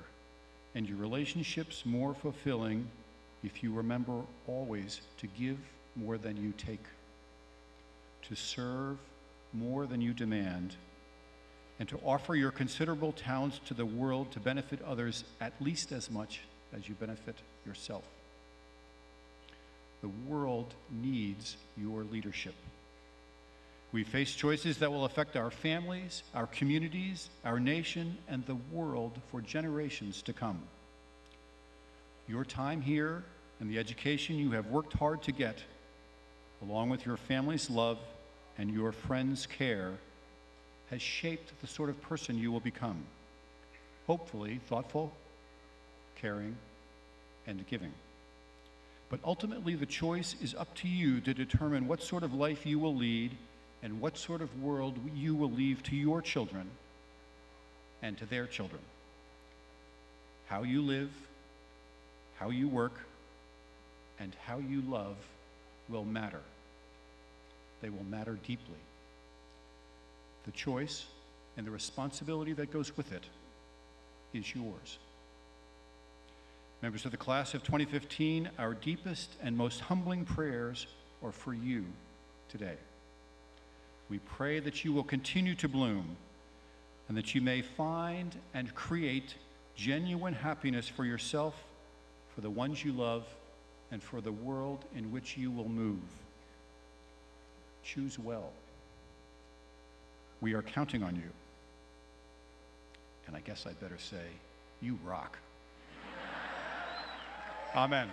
and your relationships more fulfilling if you remember always to give more than you take, to serve more than you demand, and to offer your considerable talents to the world to benefit others at least as much as you benefit yourself. The world needs your leadership. We face choices that will affect our families, our communities, our nation, and the world for generations to come. Your time here and the education you have worked hard to get, along with your family's love and your friends' care, has shaped the sort of person you will become. Hopefully thoughtful, caring, and giving. But ultimately, the choice is up to you to determine what sort of life you will lead and what sort of world you will leave to your children and to their children. How you live, how you work, and how you love will matter. They will matter deeply. The choice and the responsibility that goes with it is yours. Members of the class of 2015, our deepest and most humbling prayers are for you today. We pray that you will continue to bloom and that you may find and create genuine happiness for yourself, for the ones you love, and for the world in which you will move. Choose well. We are counting on you. And I guess I'd better say, you rock. Amen.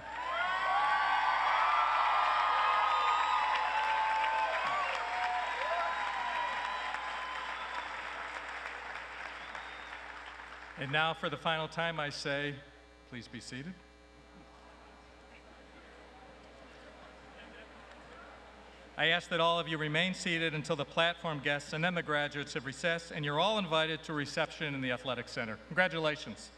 And now for the final time I say, please be seated. I ask that all of you remain seated until the platform guests and then the graduates have recessed, and you're all invited to a reception in the Athletic Center. Congratulations.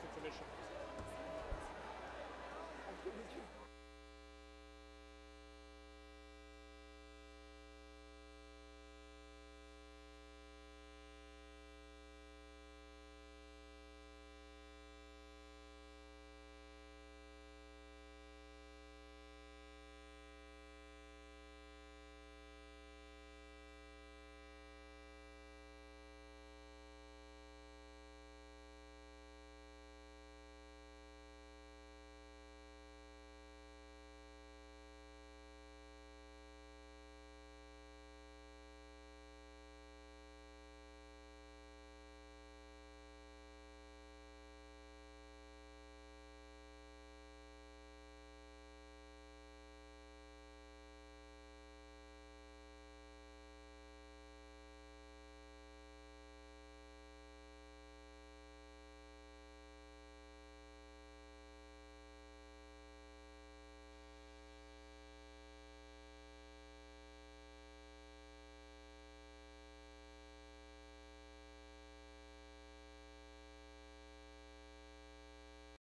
its initials.